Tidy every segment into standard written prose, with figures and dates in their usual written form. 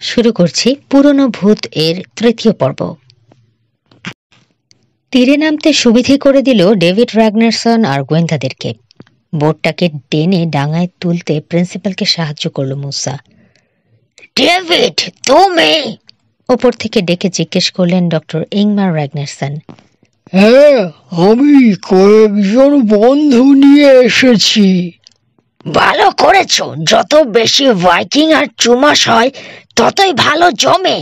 শুরু করছি পুরনো ভূত এর তৃতীয় পর্ব। তীরে নামতে সুবিধে করে দিল ডেভিড র্যাগনারসন আর গোয়েন্দাদেরকে। বোটটাকে টেনে ডাঙায় তুলতে প্রিন্সিপালকে সাহায্য করল মুসা। ডেভিড, তুমি? ওপর থেকে ডেকে জিজ্ঞেস করলেন ডক্টর ইংমার র্যাগনারসন। হ্যাঁ, আমি কয়েকজন বন্ধু নিয়ে এসেছি। ভালো করেছো, যত বেশি ভাইকিং আর চুমাস হয় ততই ভালো জমে।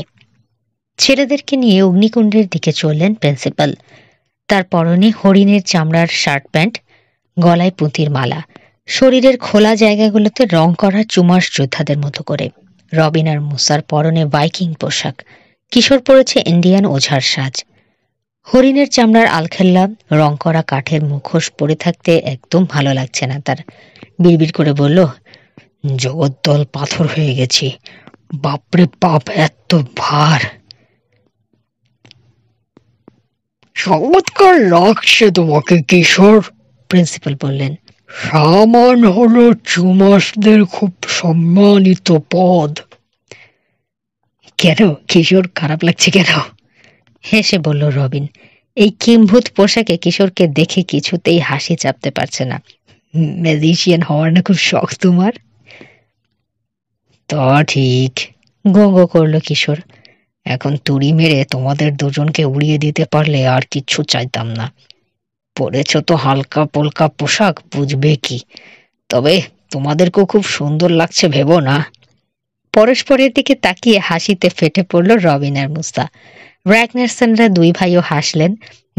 ছেলেদেরকে নিয়ে অগ্নিকুণ্ডের দিকে চললেন প্রিন্সিপাল। তার পরনে হরিণের চামড়ার শার্ট প্যান্ট, গলায় পুঁতির মালা, শরীরের খোলা জায়গাগুলোতে রং করা চুমাস যোদ্ধাদের মতো করে। রবিন আর মুসার পরনে ভাইকিং পোশাক, কিশোর পরেছে ইন্ডিয়ান ওঝার সাজ। হরিণের চামড়ার আলখেল্লা, রং করা কাঠের মুখোশ পরে থাকতে একদম ভালো লাগছে না তার। বিড়বিড় করে বলল, জগদ্দল পাথর হয়ে গেছি, বাপরে বাপ, এত ভার। চমৎকার লাগছে তোমাকে কিশোর, প্রিন্সিপাল বললেন। সামান হলো চুমাসদের খুব সম্মানিত পদ। কেন কিশোর, খারাপ লাগছে কেন? হেসে বলল রবিন। এই কিম্ভূত পোশাকে কিশোরকে দেখে কিছুতেই হাসি চাপতে পারছে না। ম্যাজিশিয়ান হওয়ার না খুব শখ তোমার? তা ঠিক, গো গো করলো কিশোর। এখন তুড়ি মেরে তোমাদের দুজনকে উড়িয়ে দিতে পারলে আর কিচ্ছু চাইতাম না। পরেছ তো হালকা পোলকা পোশাক, বুঝবে কি। তবে তোমাদেরকেও খুব সুন্দর লাগছে ভেবো না। পরস্পরের দিকে তাকিয়ে হাসিতে ফেটে পড়ল রবিন আর মুসা। র্যাগনারসনরা দুই ভাইও হাসলেন,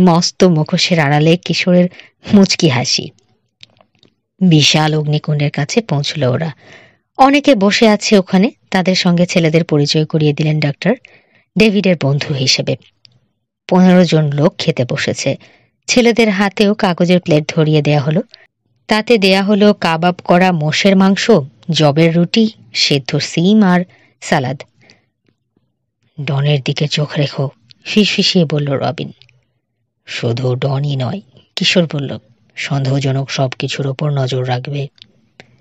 মস্ত মুখোশের আড়ালে কিশোরের মুচকি হাসি। বিশাল অগ্নিকুণ্ডের কাছে পৌঁছল ওরা। অনেকে বসে আছে ওখানে, তাদের সঙ্গে ছেলেদের পরিচয় করিয়ে দিলেন ডাক্তার, ডেভিডের বন্ধু হিসেবে। 15 জন লোক খেতে বসেছে। ছেলেদের হাতেও কাগজের প্লেট ধরিয়ে দেয়া হলো। তাতে দেয়া হলো কাবাব করা মোষের মাংস, জবের রুটি, সেদ্ধ সিম আর সালাদ। ডনের দিকে চোখ রেখো, ফিসফিসিয়ে বলল রবিন। শুধু ডনই নয়, কিশোর বলল, সন্দেহজনক সবকিছুর ওপর নজর রাখবে।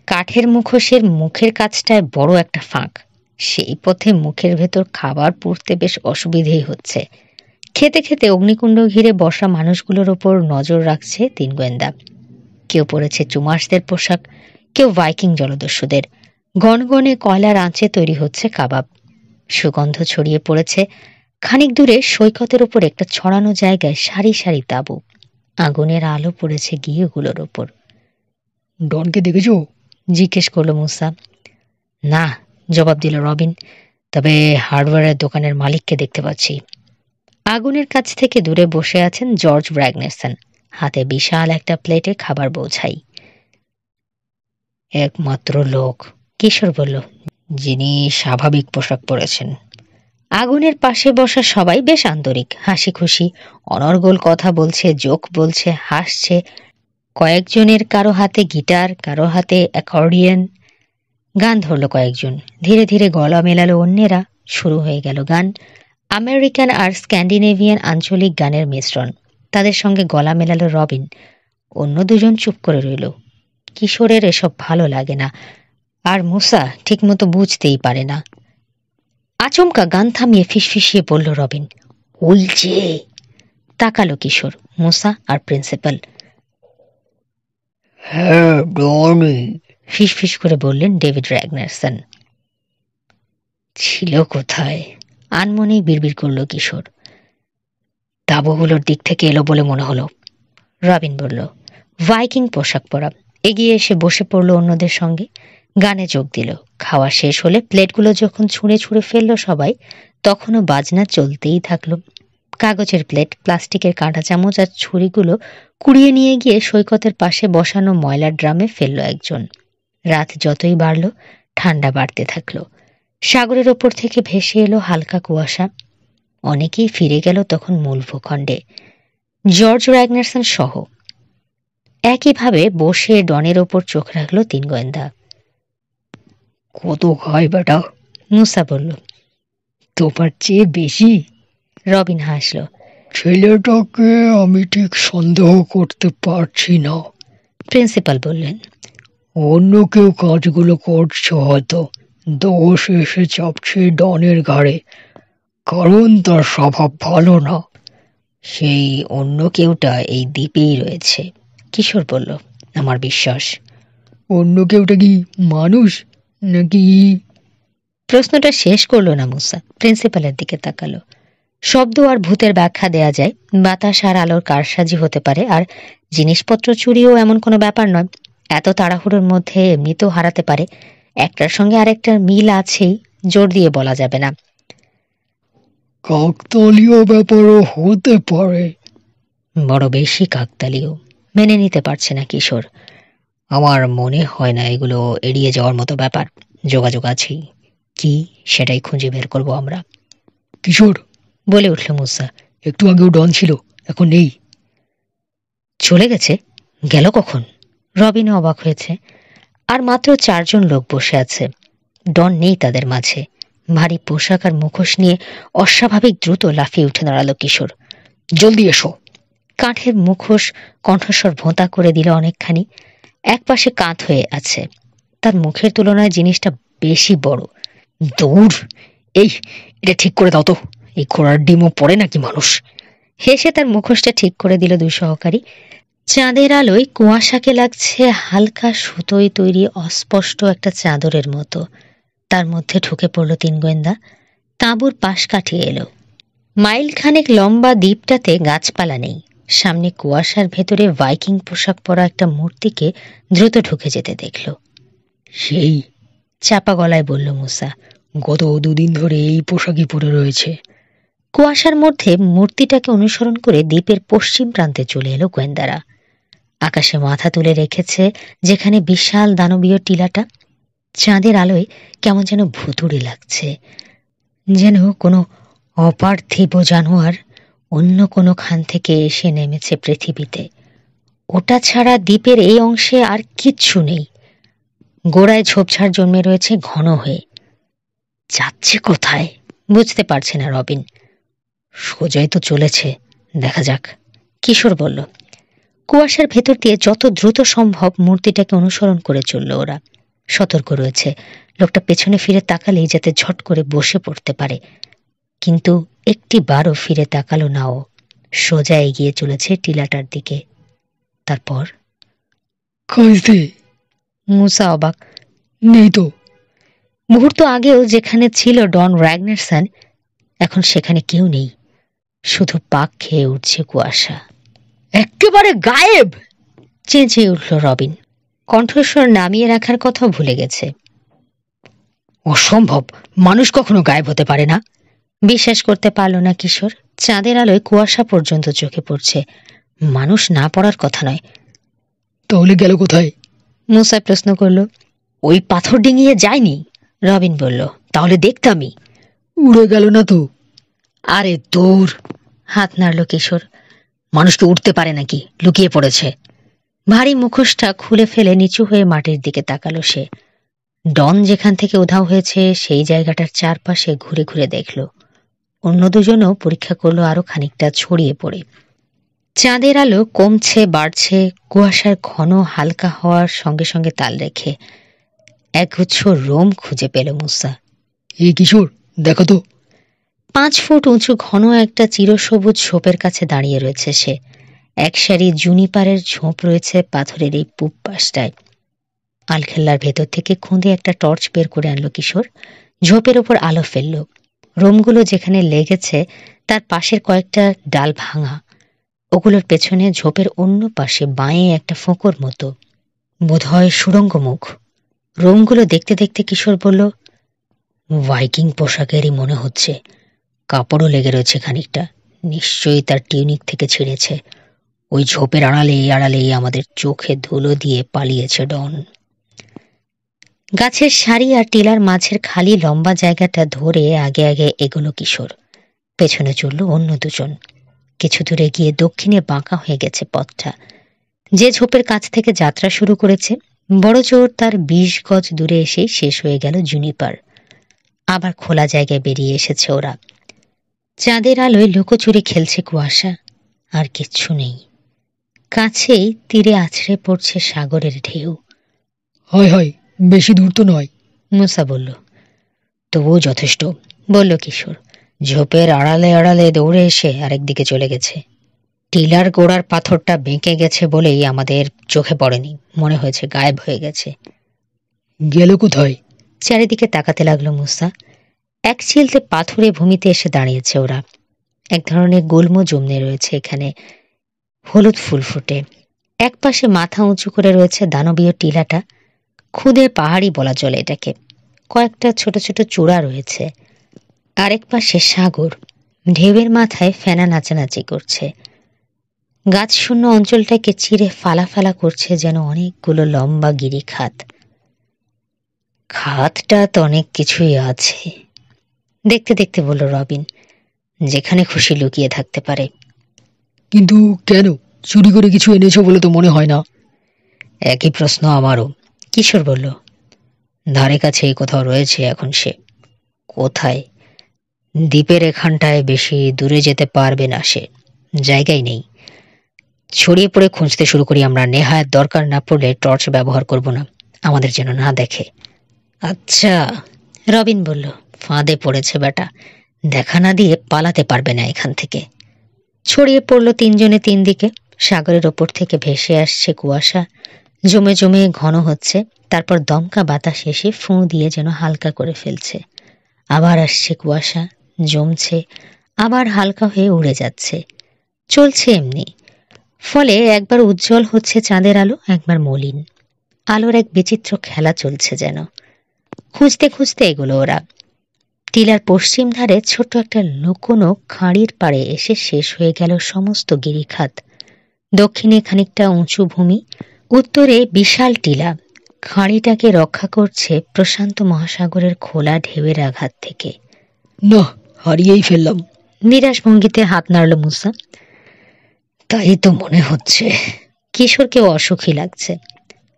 কাঠের মুখোশের মুখের কাছটায় বড় একটা ফাঁক, সেই পথে মুখের ভেতর খাবার পুরতে বেশ অসুবিধেই হচ্ছে। খেতে খেতে অগ্নিকুণ্ড ঘিরে বসা মানুষগুলোর ওপর নজর রাখছে 3 গোয়েন্দা। কেউ পরেছে চুমাসদের পোশাক, কেউ ভাইকিং জলদস্যুদের। গনগনে কয়লার আঁচে তৈরি হচ্ছে কাবাব, সুগন্ধ ছড়িয়ে পড়েছে। খানিক দূরে সৈকতের ওপর একটা ছড়ানো জায়গায় সারি সারি তাঁবু, আগুনের আলো পড়েছে গিয়েগুলোর ওপর। ডনকে দেখেছ? জিজ্ঞেস করল মুসা। না, জবাব দিল রবিন, তবে হার্ডওয়্যারের দোকানের মালিককে দেখতে পাচ্ছি। আগুনের কাছ থেকে দূরে বসে আছেন জর্জ র্যাগনারসন, হাতে বিশাল একটা প্লেটে খাবার বোঝাই। একমাত্র লোক, কিশোর বলল, যিনি স্বাভাবিক পোশাক পরেছেন। আগুনের পাশে বসা সবাই বেশ আন্তরিক, হাসি খুশি, অনর্গল কথা বলছে, জোক বলছে, হাসছে। কয়েকজনের কারো হাতে গিটার, কারো হাতে অ্যাকর্ডিয়ন। গান ধরল কয়েকজন, ধীরে ধীরে গলা মেলালো অন্যেরা, শুরু হয়ে গেল গান। আমেরিকান আর স্ক্যান্ডিনেভিয়ান আঞ্চলিক গানের মিশ্রণ। তাদের সঙ্গে গলা মেলালো রবিন। অন্য দুজন চুপ করে রইল। কিশোরের এসব ভালো লাগে না, আর মুসা ঠিকমতো বুঝতেই পারে না। আচমকা গান থামিয়ে ফিসফিসিয়ে বলল রবিন, ওই যে। তাকালো কিশোর, মুসা আর প্রিন্সিপাল। হ্যাঁ, ডনই, ফিসফিস করে বললেন ডেভিড র্যাগনারসন। ছিল কোথায়? আনমনেই বিড়বিড় করল কিশোর। তাঁবুগুলোর দিক থেকে এলো বলে মনে হলো, রবিন বলল। ভাইকিং পোশাক পরা এগিয়ে এসে বসে পড়ল অন্যদের সঙ্গে, গানে যোগ দিল। খাওয়া শেষ হলে প্লেটগুলো যখন ছুঁড়ে ছুঁড়ে ফেলল সবাই, তখনও বাজনা চলতেই থাকলো। কাগজের প্লেট, প্লাস্টিকের কাঁটা চামচ আর ছুরিগুলো কুড়িয়ে নিয়ে গিয়ে সৈকতের পাশে বসানো ময়লার ড্রামে ফেলল একজন। রাত যতই বাড়ল, ঠান্ডা বাড়তে থাকলো। সাগরের ওপর থেকে ভেসে এলো হালকা কুয়াশা। অনেকেই ফিরে গেল তখন মূল ভূখণ্ডে, জর্জ র্যাগনারসন সহ। একইভাবে বসে ডনের ওপর চোখ রাখল 3 গোয়েন্দা। কত খায় বেটা? মুসা বলল। তোমার চেয়ে বেশি। রবিন হাসল। ছেলেটাকে আমি ঠিক সন্দেহ করতে পারছি না, প্রিন্সিপাল বললেন। অন্য কেউ কাজগুলো করছে হয়তো, দোষ এসে চাপছে ডনের ঘাড়ে, কারণ তার স্বভাব ভালো না। সেই অন্য কেউটা এই দ্বীপেই রয়েছে, কিশোর বলল। আমার বিশ্বাস। অন্য কেউটা কি মানুষ নাকি? প্রশ্নটা শেষ করলো না মুসা, প্রিন্সিপালের দিকে তাকালো। শব্দ আর ভূতের ব্যাখ্যা দেয়া যায়, বাতাস আর আলোর কারসাজি হতে পারে, আর জিনিসপত্র চুরিও এমন কোনো ব্যাপার নয়। এত তাড়াহুড়োর মধ্যে এমনিতেও হারাতে পারে, একটার সঙ্গে আরেকটার মিল আছেই, জোর দিয়ে বলা যাবে না। কাকতালীয় ব্যাপারও হতে পারে। বড় বেশি কাকতালীয়, মেনে নিতে পারছে না কিশোর। আমার মনে হয় না এগুলো এড়িয়ে যাওয়ার মতো ব্যাপার। যোগাযোগ আছেই, কি সেটাই খুঁজে বের করবো আমরা। কিশোর, বলে উঠল মুসা। একটু আগেও ডন ছিল, এখন নেই। চলে গেছে? গেল কখন? রবিনও অবাক হয়েছে। আর মাত্র 4 জন লোক বসে আছে, ডন নেই তাদের মাঝে। ভারী পোশাক আর মুখোশ নিয়ে অস্বাভাবিক দ্রুত লাফিয়ে উঠে দাঁড়ালো কিশোর। জলদি এসো। কাঠের মুখোশ কণ্ঠস্বর ভোঁতা করে দিল অনেকখানি। একপাশে কাঁধ হয়ে আছে, তার মুখের তুলনায় জিনিসটা বেশি বড়। দৌড়! এই, এটা ঠিক করে দাও তো। এই ঘোড়ার ডিমও পড়ে নাকি মানুষ? হেসে তার মুখোশটা ঠিক করে দিল 2 সহকারী। চাঁদের আলোয় কুয়াশাকে লাগছে হালকা সুতোয় তৈরি অস্পষ্ট একটা চাদরের মতো। তার মধ্যে ঢুকে পড়ল 3 গোয়েন্দা। তাঁবুর পাশ কাটিয়ে এলো। মাইল খানেক লম্বা দ্বীপটাতে গাছপালা নেই। সামনে কুয়াশার ভেতরে ভাইকিং পোশাক পরা একটা মূর্তিকে দ্রুত ঢুকে যেতে দেখল। সেই, চাপা গলায় বলল মুসা। গত 2 দিন ধরে এই পোশাকই পরে রয়েছে। কুয়াশার মধ্যে মূর্তিটাকে অনুসরণ করে দ্বীপের পশ্চিম প্রান্তে চলে এলো গোয়েন্দারা। আকাশে মাথা তুলে রেখেছে যেখানে বিশাল দানবীয় টিলাটা। চাঁদের আলোয় কেমন যেন ভুতুড়ে লাগছে, যেন কোনো অপার্থিব জানোয়ার অন্য কোনো খান থেকে এসে নেমেছে পৃথিবীতে। ওটা ছাড়া দ্বীপের এই অংশে আর কিচ্ছু নেই। গোড়ায় ঝোপঝাড় জন্মে রয়েছে ঘন হয়ে। যাচ্ছে কোথায় বুঝতে পারছে না রবিন। সোজাই তো চলেছে, দেখা যাক, কিশোর বলল। কুয়াশার ভেতর দিয়ে যত দ্রুত সম্ভব মূর্তিটাকে অনুসরণ করে চলল ওরা। সতর্ক রয়েছে, লোকটা পেছনে ফিরে তাকালেই যাতে ঝট করে বসে পড়তে পারে। কিন্তু একটি বারও ফিরে তাকালো না ও। সোজা এগিয়ে চলেছে টিলাটার দিকে। তারপর কাইতে মুসা অবাক। নেই তো। মুহূর্ত আগেও যেখানে ছিল ডন র্যাগনারসন, এখন সেখানে কেউ নেই। শুধু পাক খেয়ে উঠছে কুয়াশা। একেবারে গায়েব! চেঁচিয়ে উঠল রবিন। কণ্ঠস্বর নামিয়ে রাখার কথা ভুলে গেছে। অসম্ভব, মানুষ কখনো গায়েব হতে পারে না। বিশ্বাস করতে পারল না কিশোর। চাঁদের আলোয় কুয়াশা পর্যন্ত চোখে পড়ছে, মানুষ না পড়ার কথা নয়। তাহলে গেল কোথায়? মুসা প্রশ্ন করল। ওই পাথর ডিঙিয়ে যায়নি, রবিন বলল। তাহলে দেখতামই। উড়ে গেল না তো? আরে দূর, হাত নাড়ল কিশোর। মানুষকে উঠতে পারে নাকি, লুকিয়ে পড়েছে। ভারী মুখোশটা খুলে ফেলে নিচু হয়ে মাটির দিকে তাকালো সে। ডন যেখান থেকে উধাও হয়েছে সেই জায়গাটার চারপাশে ঘুরে ঘুরে দেখল। অন্য দুজনও পরীক্ষা করলো আরো খানিকটা ছড়িয়ে পড়ে। চাঁদের আলো কমছে বাড়ছে, কুয়াশার ঘন হালকা হওয়ার সঙ্গে সঙ্গে তাল রেখে। একগুচ্ছ রোম খুঁজে পেল মুসা। এই কিশোর, দেখো তো। 5 ফুট উঁচু ঘন একটা চিরসবুজ ঝোপের কাছে দাঁড়িয়ে রয়েছে সে। এক সারি জুনিপারের ঝোপ রয়েছে পাথরের এই পূব পাশটায়। আলখেল্লার ভেতর থেকে খুঁদে একটা টর্চ বের করে আনলো কিশোর। ঝোপের ওপর আলো ফেলল। রোমগুলো যেখানে লেগেছে তার পাশের কয়েকটা ডাল ভাঙা। ওগুলোর পেছনে ঝোপের অন্য পাশে বাঁয়ে একটা ফোঁকর মতো, বোধহয় সুড়ঙ্গ মুখ। রোমগুলো দেখতে দেখতে কিশোর বলল, ভাইকিং পোশাকেরই মনে হচ্ছে। কাপড়ও লেগে রয়েছে খানিকটা, নিশ্চয়ই তার টিউনিক থেকে ছিঁড়েছে। ওই ঝোপের আড়ালেই আমাদের চোখে ধুলো দিয়ে পালিয়েছে ডন। গাছের সারি আর টিলার মাঝের খালি লম্বা জায়গাটা ধরে আগে আগে এগোলো কিশোর। পেছনে চলল অন্য দুজন। কিছু দূরে গিয়ে দক্ষিণে বাঁকা হয়ে গেছে পথটা। যে ঝোপের কাছ থেকে যাত্রা শুরু করেছে, বড় জোর তার 20 গজ দূরে এসেই শেষ হয়ে গেল জুনিপার। আবার খোলা জায়গায় বেরিয়ে এসেছে ওরা। চাঁদের আলোয় লুকোচুরি খেলছে কুয়াশা, আর কিচ্ছু নেই। কাছেই তীরে আছড়ে পড়ছে সাগরের ঢেউ। হয় হয়, বেশি দূর তো নয়, মুসা বলল। তবুও যথেষ্ট, বলল কিশোর। ঝোপের আড়ালে আড়ালে দৌড়ে এসে আরেকদিকে চলে গেছে। টিলার গোড়ার পাথরটা বেঁকে গেছে বলেই আমাদের চোখে পড়েনি, মনে হয়েছে গায়েব হয়ে গেছে। গেল কোথায়? চারিদিকে তাকাতে লাগলো মুসা। এক চিলতে পাথুরে ভূমিতে এসে দাঁড়িয়েছে ওরা। এক ধরনের গুল্ম জমে রয়েছে এখানে, হলুদ ফুল ফুটে। এক পাশে মাথা উঁচু করে রয়েছে দানবীয় টিলাটা, খুদে পাহাড়ি বলা চলে এটাকে। কয়েকটা ছোট ছোট চূড়া রয়েছে। আরেক পাশে সাগর, ঢেউয়ের মাথায় ফেনা নাচানাচি করছে। গাছ শূন্য অঞ্চলটাকে চিরে ফালা ফালা করছে যেন অনেকগুলো লম্বা গিরি খাত। খাতটা তো অনেক কিছুই আছে, দেখতে দেখতে বলল রবিন। যেখানে খুশি লুকিয়ে থাকতে পারে। কিন্তু কেন? চুরি করে কিছু এনেছো বলে তো মনে হয় না। একই প্রশ্ন আমারও, কিশোর বলল। ধারে কাছেই কোথাও রয়েছে এখন সে। কোথায়? দ্বীপের এখানটায়, বেশি দূরে যেতে পারবে না সে, জায়গায় নেই। ছড়িয়ে পড়ে খুঁজতে শুরু করি আমরা। নেহায় দরকার না পড়লে টর্চ ব্যবহার করব না, আমাদের যেন না দেখে। আচ্ছা, রবিন বলল। ফাঁদে পড়েছে বেটা, দেখা না দিয়ে পালাতে পারবে না এখান থেকে। ছড়িয়ে পড়ল তিনজনে তিন দিকে। সাগরের ওপর থেকে ভেসে আসছে কুয়াশা, জমে জমে ঘন হচ্ছে, তারপর দমকা বাতাস এসে ফুঁ দিয়ে যেন হালকা করে ফেলছে। আবার আসছে কুয়াশা, জমছে, আবার হালকা হয়ে উড়ে যাচ্ছে। চলছে এমনি। ফলে একবার উজ্জ্বল হচ্ছে চাঁদের আলো, একবার মলিন। আলোর এক বিচিত্র খেলা চলছে যেন। খুঁজতে খুঁজতে এগুলো ওরা। টিলার পশ্চিম ধারে ছোট্ট একটা লুকোনো খাঁড়ির পাড়ে এসে শেষ হয়ে গেল সমস্ত গিরিখাত। দক্ষিণে খানিকটা উঁচু ভূমি, উত্তরে বিশাল টিলা। খাঁড়িটাকে রক্ষা করছে প্রশান্ত মহাসাগরের খোলা ঢেউয়ের আঘাত থেকে। না, হারিয়েই ফেললাম। নিরাশ ভঙ্গিতে হাত নাড়ল মুসা। তাই তো মনে হচ্ছে। কিশোরকেও অসুখী লাগছে।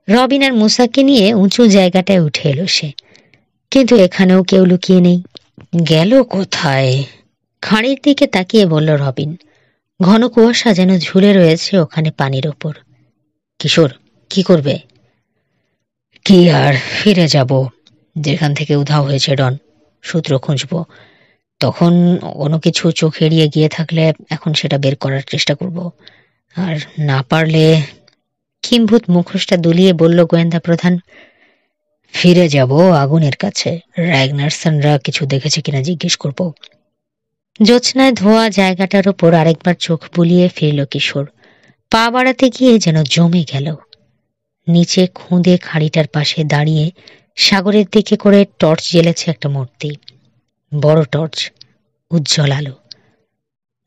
রবিন আর মুসাকে নিয়ে উঁচু জায়গাটায় উঠে এলো সে। কিন্তু এখানেও কেউ লুকিয়ে নেই। গেল কোথায়? খাঁড়ির দিকে তাকিয়ে বলল রবিন। ঘন কুয়াশা যেন ঝুলে রয়েছে ওখানে পানির ওপর। কিশোর, কি করবে? কি আর, ফিরে যাব যেখান থেকে উধাও হয়েছে ডন। সূত্র খুঁজব। তখন কোনো কিছু চোখ এড়িয়ে গিয়ে থাকলে এখন সেটা বের করার চেষ্টা করব। আর না পারলে, কিম্ভূত মুখোশটা দুলিয়ে বলল গোয়েন্দা প্রধান, ফিরে যাব আগুনের কাছে। র্যাগনারসনরা কিছু দেখেছে কিনা জিজ্ঞেস করব। জ্যোৎস্নায় ধোয়া জায়গাটার ওপর আরেকবার চোখ বুলিয়ে ফিরল কিশোর। পা বাড়াতে গিয়ে যেন জমে গেল। নিচে খুঁদে খাড়িটার পাশে দাঁড়িয়ে সাগরের দিকে করে টর্চ জ্বেলেছে একটা মূর্তি। বড় টর্চ, উজ্জ্বল আলো।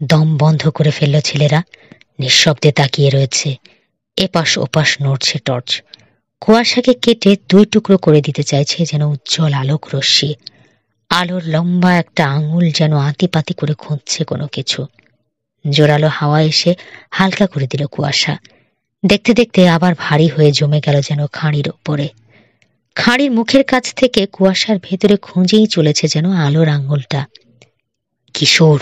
দম বন্ধ করে ফেলল ছেলেরা, নিঃশব্দে তাকিয়ে রয়েছে। এপাশ ওপাশ নড়ছে টর্চ। কুয়াশাকে কেটে দুই টুকরো করে দিতে চাইছে যেন উজ্জ্বল আলোক রশ্মি। আলোর লম্বা একটা আঙুল যেন আতিপাতি করে খুঁজছে কোনো কিছু। জোরালো হাওয়া এসে হালকা করে দিল কুয়াশা। দেখতে দেখতে আবার ভারী হয়ে জমে গেল যেন খাঁড়ির ওপরে। খাঁড়ির মুখের কাছ থেকে কুয়াশার ভেতরে খুঁজেই চলেছে যেন আলোর আঙুলটা। কিশোর,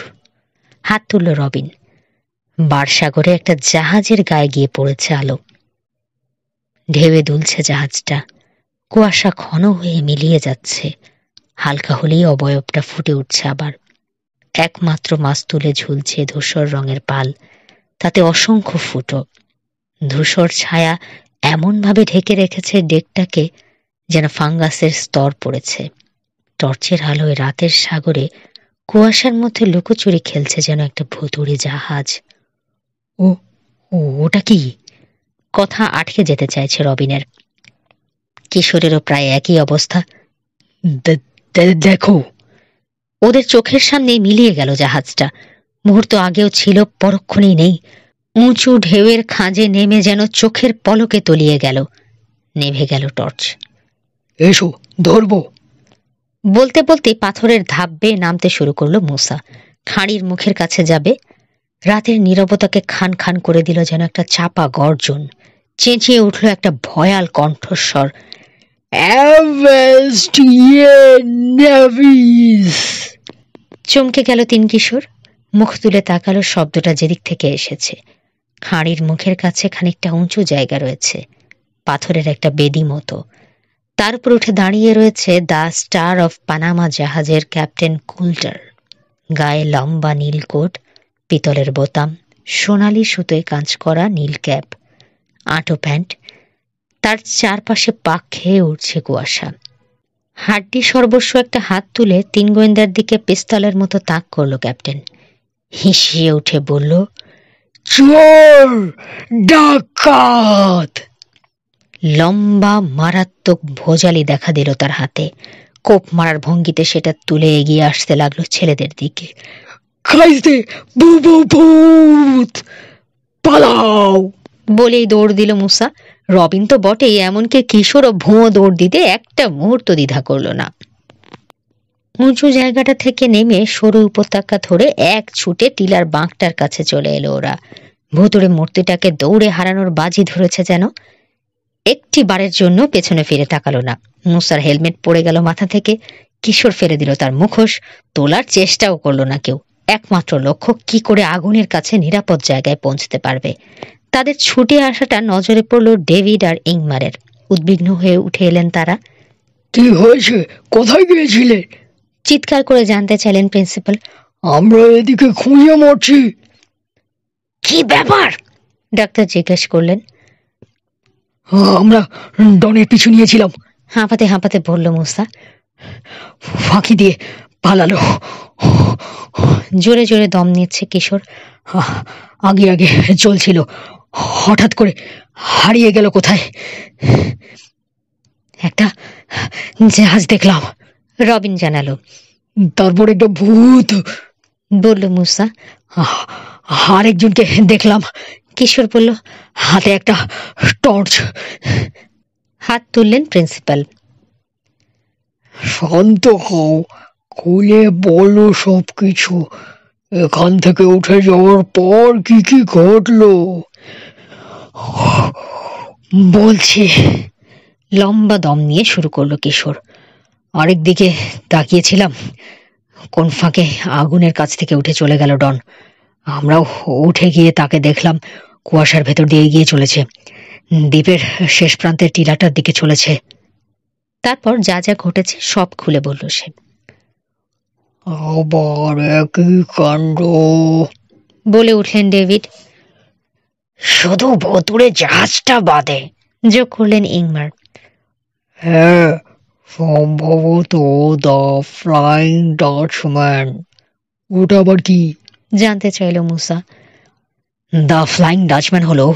হাত তুলল রবিন। বারসাগরে একটা জাহাজের গায়ে গিয়ে পড়েছে আলো। ঢেউয়ে দুলছে জাহাজটা। কুয়াশা ঘন হয়ে মিলিয়ে যাচ্ছে। হালকা হলেই অবয়বটা ফুটে উঠছে আবার। একমাত্র মাস্তুলে ঝুলছে ধূসর রঙের পাল, তাতে অসংখ্য ফুটো। ধূসর ছায়া এমনভাবে ঢেকে রেখেছে ডেকটাকে যেন ফাঙ্গাসের স্তর পড়েছে। টর্চের আলোয় রাতের সাগরে কুয়াশার মধ্যে লুকোচুরি খেলছে যেন একটা ভুতুড়ে জাহাজ। ও, ওটা কি? কথা আটকে যেতে চাইছে রবিনের। কিশোরেরও প্রায় একই অবস্থা। দেখো। ওদের চোখের সামনে মিলিয়ে গেল জাহাজটা। মুহূর্ত আগেও ছিল, পরক্ষণেই নেই। উঁচু ঢেউয়ের খাঁজে নেমে যেন চোখের পলকে তলিয়ে গেল। নেভে গেল টর্চ। এসো, ধরবো। বলতে বলতে পাথরের ধাপ বেয়ে নামতে শুরু করলো মুসা। খাঁড়ির মুখের কাছে যাবে। রাতের নীরবতাকে খান খান করে দিল যেন একটা চাপা গর্জন। চেঁচিয়ে উঠল একটা ভয়াল কণ্ঠস্বর। চমকে গেল তিন কিশোর। মুখ তুলে তাকালো শব্দটা যেদিক থেকে এসেছে। খাঁড়ির মুখের কাছে খানিকটা উঁচু জায়গা রয়েছে, পাথরের একটা বেদি মতো। তার উপর উঠে দাঁড়িয়ে রয়েছে দ্য স্টার অফ পানামা জাহাজের ক্যাপ্টেন কুল্টার। গায়ে লম্বা নীল কোট, পিতলের বোতাম, সোনালি সুতোয় কাজ করা নীল ক্যাপ, আঁটো প্যান্ট। তার চারপাশে পাক খেয়ে উঠছে কুয়াশা। হাড্ডি সর্বস্ব একটা হাত তুলে 3 গোয়েন্দার দিকে পিস্তলের মতো তাক করল ক্যাপ্টেন। হিসিয়ে উঠে বলল, চোর, ডাকাত। লম্বা মারাত্মক ভোজালি দেখা দিল তার হাতে। কোপ মারার ভঙ্গিতে সেটা তুলে এগিয়ে আসতে লাগলো ছেলেদের দিকে। খাইতে ভূত, পালাও বলেই দৌড় দিল মুসা। রবিন তো বটেই, এমনকি কিশোরও ভুঁয়ো দৌড় দিতে একটা মুহূর্ত দ্বিধা করল না। উঁচু জায়গাটা থেকে নেমে সরু উপত্যকা ধরে এক ছুটে টিলার বাঁকটার কাছে চলে এলো ওরা। ভুতুড়ে মূর্তিটাকে দৌড়ে হারানোর বাজি ধরেছে যেন। একটি বারের জন্য পেছনে ফিরে তাকালো না। মুসার হেলমেট পড়ে গেল মাথা থেকে। কিশোর ফেলে দিল তার মুখোশ। তোলার চেষ্টাও করলো না কেউ। একমাত্র লক্ষ্য কি করে আগুনের কাছে নিরাপদ জায়গায় পৌঁছতে পারবে। তাদের ছুটে আসাটা নজরে পড়ল ডেভিড আর ইংমারের। উদ্বিগ্ন হয়ে উঠে এলেন তারা। কি হয়েছে, কোথায় গিয়েছিলে? চিৎকার করে জানতে চাইলেন প্রিন্সিপাল। আমরা এদিকে খুঁজে মরছি। কি ব্যাপার? ডাক্তার জিজ্ঞেস করলেন। আমরা ডনের পিছু নিয়েছিলাম, হাঁপাতে হাঁপাতে বলল মুসা। ফাঁকি দিয়ে পালালো। জোরে জোরে দম নিচ্ছে কিশোর। আগে আগে চলছিল, হঠাৎ করে হারিয়ে গেল কোথায়। একটা জাহাজ দেখলাম, রবিন জানালো। তারপর একটা ভূত, বলল মুসা। আরেকজনকে দেখলাম, কিশোর বলল। হাতে একটা টর্চ। হাত তুললেন প্রিন্সিপাল। শান্ত হও, খুলে বলো সবকিছু। এখান থেকে উঠে যাওয়ার পর কি কি ঘটলো বলছি। লম্বা দম নিয়ে শুরু করলো কিশোর। আরেক দিকে তাকিয়েছিলাম, কোন ফাঁকে আগুনের কাছ থেকে উঠে চলে গেল ডন। আমরাও উঠে গিয়ে তাকে দেখলাম কুয়াশার ভেতর দিয়ে এগিয়ে চলেছে, দ্বীপের শেষ প্রান্তের টিলাটার দিকে চলেছে। তারপর যা যা ঘটেছে সব খুলে বলল সে। আবার একই কাণ্ড, বলে উঠলেন ডেভিড। শুধু ভুতুড়ে জাহাজটা বাদে, যোগ করলেন ইংমার। হ্যাঁ, সম্ভবত দ্য ফ্লাইং ডাচম্যান। ওটা আবার কি? জানতে চাইল মুসা। দ্য ফ্লাইং ডাচম্যান হলো,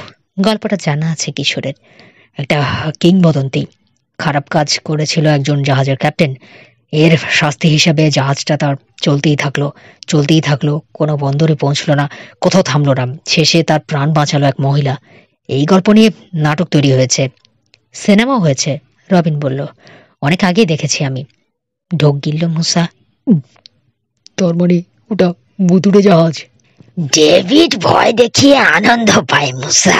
গল্পটা জানা আছে কিশোরের, একটা কিংবদন্তি। খারাপ কাজ করেছিল একজন জাহাজের ক্যাপ্টেন। এর শাস্তি হিসাবে জাহাজটা তার চলতেই থাকলো, কোনো বন্দরে পৌঁছলো না, কোথাও থামলো না। শেষে তার প্রাণ বাঁচালো এক মহিলা। এই গল্প নিয়ে নাটক তৈরি হয়েছে, সিনেমাও হয়েছে, রবিন বলল। অনেক আগেই দেখেছি আমি। ঢোক গিলল মুসা। তার মানে ওটা ভুতুড়ে জাহাজ? ডেভিড ভয় দেখিয়ে আনন্দ পায় মুসা,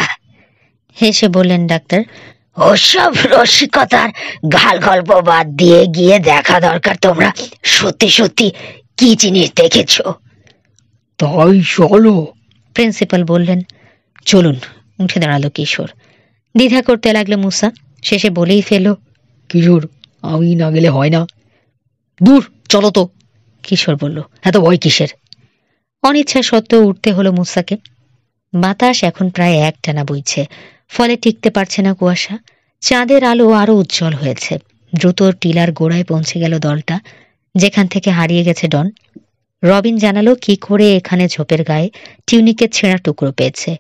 হেসে বললেন ডাক্তার। ওসব রসিকতার গাল গল্প বাদ দিয়ে গিয়ে দেখা দরকার তোমরা সত্যি সত্যি কি জিনিস দেখেছ। তাই চলো, প্রিন্সিপাল বললেন। চলুন, উঠে দাঁড়ালো কিশোর। দ্বিধা করতে লাগলো মুসা, শেষে বলেই ফেলল। কিশোর, আমি না গেলে হয় না? দূর চলো তো, কিশোর বলল। এত ভয় কিসের? অনিচ্ছা সত্ত্বেও উঠতে হলো মুসাকে। বাতাস এখন প্রায় একটানা বইছে, ফলে টিকতে পারছে না কুয়াশা। চাঁদের আলো আরো উজ্জ্বল হয়েছে। দ্রুত টিলার গোড়ায় পৌঁছে গেল দলটা, যেখান থেকে হারিয়ে গেছে ডন। রবিন জানালো কি করে এখানে ঝোপের গায়ে টিউনিকের ছেঁড়া টুকরো পেয়েছে,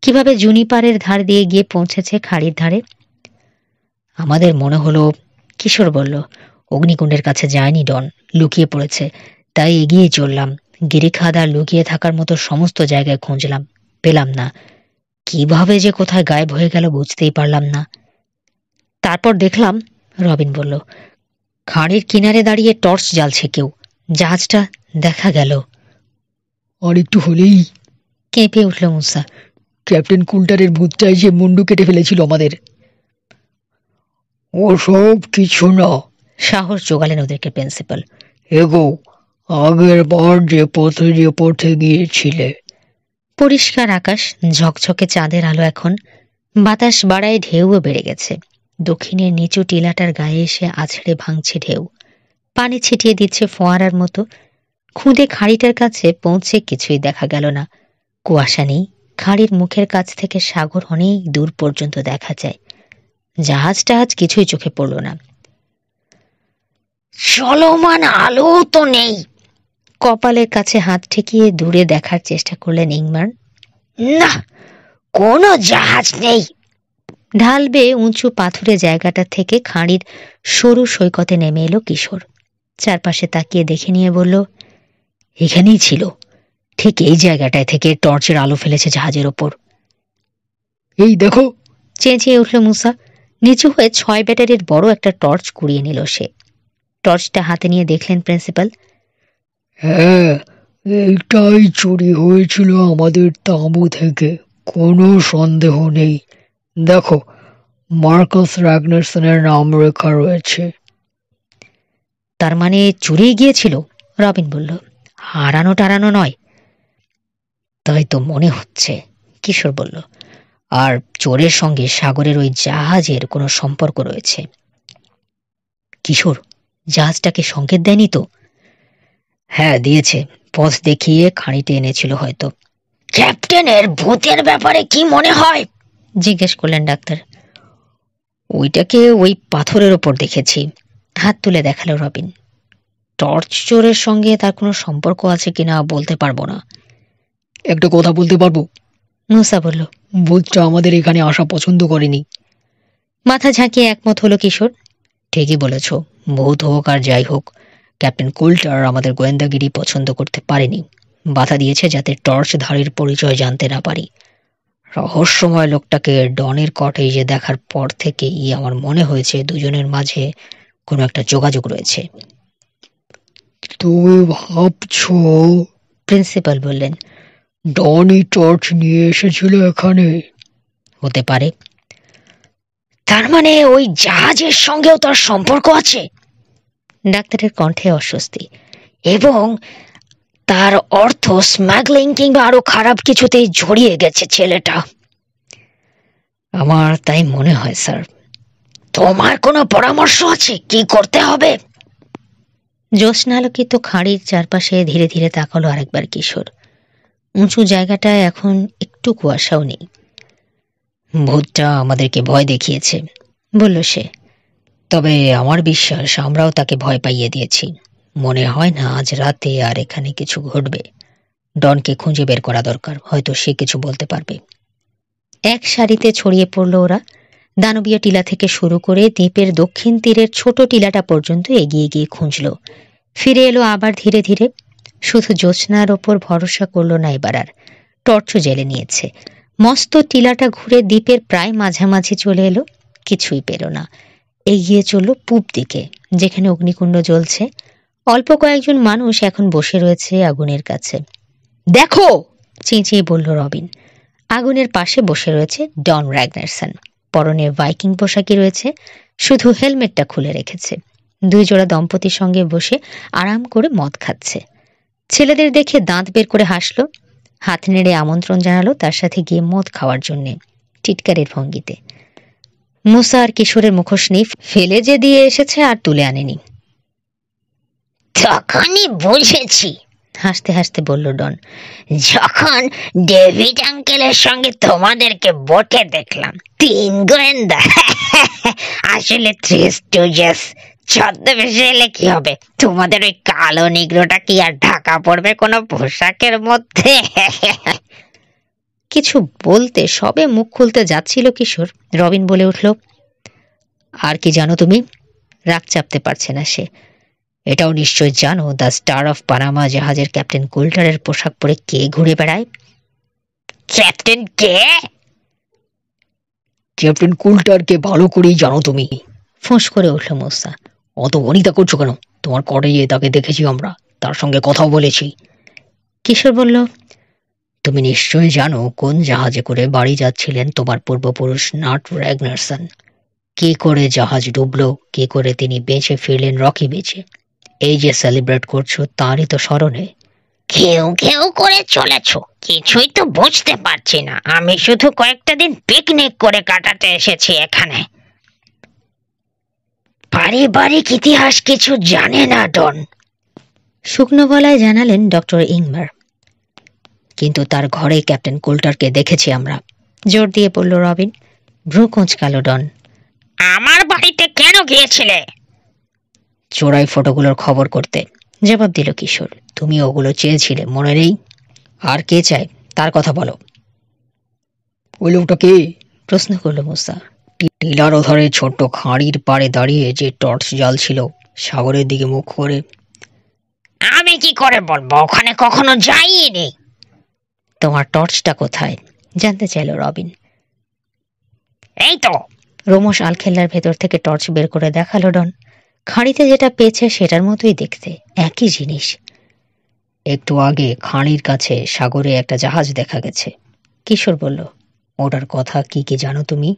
কিভাবে জুনিপারের ধার দিয়ে গিয়ে পৌঁছেছে খাড়ির ধারে। আমাদের মনে হলো, কিশোর বলল, অগ্নিকুণ্ডের কাছে যায়নি ডন, লুকিয়ে পড়েছে। তাই এগিয়ে চললাম। গিরিখাদ আর লুকিয়ে থাকার মতো সমস্ত জায়গায় খুঁজলাম, পেলাম না। কিভাবে যে কোথায় গায়েব হয়ে গেল বুঝতেই পারলাম না। তারপর দেখলাম, রবিন বলল, খাড়ির কিনারে দাঁড়িয়ে টর্চ জ্বালছে কেউ। জাহাজটা দেখা গেল। আর একটু হলেই কেঁপে উঠল মুসা। ক্যাপ্টেন কুল্টারের ভূতটা এসে মুন্ডু কেটে ফেলেছিল আমাদের। ওসব কিছু না, সাহস জোগালেন ওদেরকে প্রিন্সিপাল। এগো, আগের বার যে পথে গিয়েছিলে। পরিষ্কার আকাশ, ঝকঝকে চাঁদের আলো এখন। বাতাস বাড়ায় ঢেউও বেড়ে গেছে। দক্ষিণের নিচু টিলাটার গায়ে এসে আছড়ে ভাঙছে ঢেউ, পানি ছিটিয়ে দিচ্ছে ফোয়ারার মতো। খুদে খাড়িটার কাছে পৌঁছে কিছুই দেখা গেল না। কুয়াশা নেই, খাড়ির মুখের কাছ থেকে সাগর অনেক দূর পর্যন্ত দেখা যায়। জাহাজ টাহাজ কিছুই চোখে পড়ল না। চলমান আলো তো নেই। কপালের কাছে হাত ঠেকিয়ে দূরে দেখার চেষ্টা করলেন ইংমার। না, কোনো জাহাজ নেই। ঢাল বেয়ে উঁচু পাথুরে জায়গাটা থেকে খাঁড়ির সরু সৈকতে নেমে এলো কিশোর। চারপাশে তাকিয়ে দেখে নিয়ে বলল, এখানেই ছিল, ঠিক এই জায়গাটায় থেকে টর্চের আলো ফেলেছে জাহাজের ওপর। এই দেখো, চেঁচিয়ে উঠল মুসা। নিচু হয়ে 6 ব্যাটারির বড় একটা টর্চ কুড়িয়ে নিল সে। টর্চটা হাতে নিয়ে দেখলেন প্রিন্সিপাল। হ্যাঁ, এইটাই চুরি হয়েছিল আমাদের তাঁবু থেকে, কোনো সন্দেহ নেই। দেখো, মার্কাস র্যাগনারসনের নাম লেখা রয়েছে। তার মানে চুরি গিয়েছিল, রবিন বলল। হারানো টারানো নয়। তাই তো মনে হচ্ছে, কিশোর বলল। আর চোরের সঙ্গে সাগরের ওই জাহাজের কোনো সম্পর্ক রয়েছে। কিশোর, জাহাজটাকে সংকেত দেয়নি তো? হ্যাঁ দিয়েছে, পথ দেখিয়ে খাঁড়িতে এনেছিল হয়তো। ক্যাপ্টেনের ভূতের ব্যাপারে কি মনে হয়? জিজ্ঞেস করলেন ডাক্তার। ওইটাকে ওই পাথরের ওপর দেখেছি। হাত তুলে দেখালো রবিন। টর্চ চোরের সঙ্গে তার কোনো সম্পর্ক আছে কিনা বলতে পারবো না। একটা কথা বলতে পারবো? মুসা বলল। ভূতটা আমাদের এখানে আসা পছন্দ করেনি। মাথা ঝাঁকিয়ে একমত হলো কিশোর। ঠিকই বলেছ, ভূত হোক আর যাই হোক, ক্যাপ্টেন কোল্টার আমাদের গোয়েন্দাগিরি পছন্দ করতে পারেনি। বাধা দিয়েছে যাতে টর্চ ধারীর পরিচয় জানতে না পারি। রহস্যময় লোকটাকে ডনের কটেজে দেখার পর থেকেই আমার মনে হয়েছে দুজনের মাঝে কোনো একটা যোগাযোগ রয়েছে। তুমি ভাবছো? প্রিন্সিপাল বললেন। ডনই টর্চ নিয়ে এসেছিল এখানে? হতে পারে। তার মানে ওই জাহাজের সঙ্গেও তার সম্পর্ক আছে? ডাক্তারের কণ্ঠে অস্বস্তি। এবং তার অর্থ স্মাগলিং কিংবা আরো খারাপ কিছুতেই জড়িয়ে গেছে ছেলেটা। আমার তাই মনে হয় স্যার। তোমার কোনো পরামর্শ আছে কি করতে হবে? জ্যোৎস্নালোকিত খাঁড়ির চারপাশে ধীরে ধীরে তাকালো আরেকবার কিশোর। উঁচু জায়গাটায় এখন একটু কুয়াশাও নেই। ভূতটা আমাদেরকে ভয় দেখিয়েছে, বলল সে। তবে আমার বিশ্বাস আমরাও তাকে ভয় পাইয়ে দিয়েছি। মনে হয় না আজ রাতে আর এখানে কিছু ঘটবে। ডনকে খুঁজে বের করা দরকার, হয়তো সে কিছু বলতে পারবে। এক সারিতে ছড়িয়ে পড়ল ওরা। দানবীয় টিলা থেকে শুরু করে দ্বীপের দক্ষিণ তীরের ছোট টিলাটা পর্যন্ত এগিয়ে গিয়ে খুঁজল। ফিরে এলো আবার ধীরে ধীরে। শুধু জ্যোৎস্নার ওপর ভরসা করল না এবার আর। টর্চও জ্বেলে নিয়েছে। মস্ত টিলাটা ঘুরে দ্বীপের প্রায় মাঝামাঝি চলে এলো। কিছুই পেল না। এগিয়ে চলল পূব দিকে, যেখানে অগ্নিকুণ্ড জ্বলছে। অল্প কয়েকজন মানুষ এখন বসে রয়েছে আগুনের কাছে। দেখো, চেঁচিয়ে বলল রবিন। আগুনের পাশে বসে রয়েছে ডন র্যাগনারসন। পরনে ভাইকিং পোশাকই রয়েছে, শুধু হেলমেটটা খুলে রেখেছে। 2 জোড়া দম্পতির সঙ্গে বসে আরাম করে মদ খাচ্ছে। ছেলেদের দেখে দাঁত বের করে হাসলো, হাত নেড়ে আমন্ত্রণ জানালো তার সাথে গিয়ে মদ খাওয়ার জন্যে, টিটকারের ভঙ্গিতে। মুসা আর কিশোরের মুখোশ নেই, ফেলে যে দিয়ে এসেছে আর তুলে আনেনি। তখনই বুঝেছি, হাসতে হাসতে বলল ডন। যখন ডেভিড আঙ্কেলের সঙ্গে তোমাদেরকে বোটে দেখলাম, 3 গোয়েন্দা। আসলে 3 স্টুজেস। ছদ্মবেশে এলে কি হবে? তোমাদের ওই কালো নিগ্রোটা কি আর ঢাকা পড়বে কোনো পোশাকের মধ্যে? কিছু বলতে সবে মুখ খুলতে যাচ্ছিল কিশোর, রবিন বলে উঠল, আর কি জানো তুমি? রাগ চাপতে পারছে না সে। এটাও নিশ্চয় জানো দ্য স্টার অফ পানামা জাহাজের ক্যাপ্টেন কোল্টারের পোশাক পরে কে ঘুরে বেড়ায়? ক্যাপ্টেন কে? ক্যাপ্টেন কোল্টারকে ভালো করেই জানো তুমি, ফোঁস করে উঠল মুসা। অত অনিতা করছো কেন? তোমার কটেজে তাকে দেখেছি আমরা, তার সঙ্গে কথাও বলেছি। কিশোর বলল, তুমি নিশ্চয়ই জানো কোন জাহাজে করে বাড়ি যাচ্ছিলেন তোমার পূর্বপুরুষ নাট র্যাগনারসন। কি করে জাহাজ ডুবলো, কি করে তিনি বেঁচে ফিরলেন রকি বিচে, এই যে সেলিব্রেট করছো তারই তো স্মরণে। কেউ কেউ করে চলেছ, কিছুই তো বুঝতে পারছি না। আমি শুধু কয়েকটা দিন পিকনিক করে কাটাতে এসেছি এখানে। পারিবারিক ইতিহাস কিছু জানে না ডন, শুকনো গলায় জানালেন ডক্টর ইংমার। কিন্তু তার ঘরে ক্যাপ্টেন কোল্টারকে দেখেছি আমরা, জোর দিয়ে বলল রবিন। ভ্রু কোঁচকাল ডন। আমার বাড়িতে কেন গিয়েছিলে? চোরাই ফটোগুলোর খবর করতে, জবাব দিল কিশোর। তুমি ওগুলো চেয়েছিলে, মনে নেই? আর কে চায় তার কথা বলো। ওই লোকটা কে? প্রশ্ন করল মুসা। টিলার ওধারে ছোট্ট খাঁড়ির পাড়ে দাঁড়িয়ে যে টর্চ জ্বালছিল সাগরের দিকে মুখ করে। আমি কি করে বলবো, ওখানে কখনো যাইনি। তোমার টর্চটা কোথায় জানতে চাইল রবিন। এই তো। রোমস আলখেল্লার ভেতর থেকে টর্চ বের করে দেখালো ডন। খাঁড়িতে যেটা পেয়েছে সেটার মতোই দেখতে, একই জিনিস। একটু আগে খাঁড়ির কাছে সাগরে একটা জাহাজ দেখা গেছে, কিশোর বলল। ওটার কথা কি কি জানো তুমি?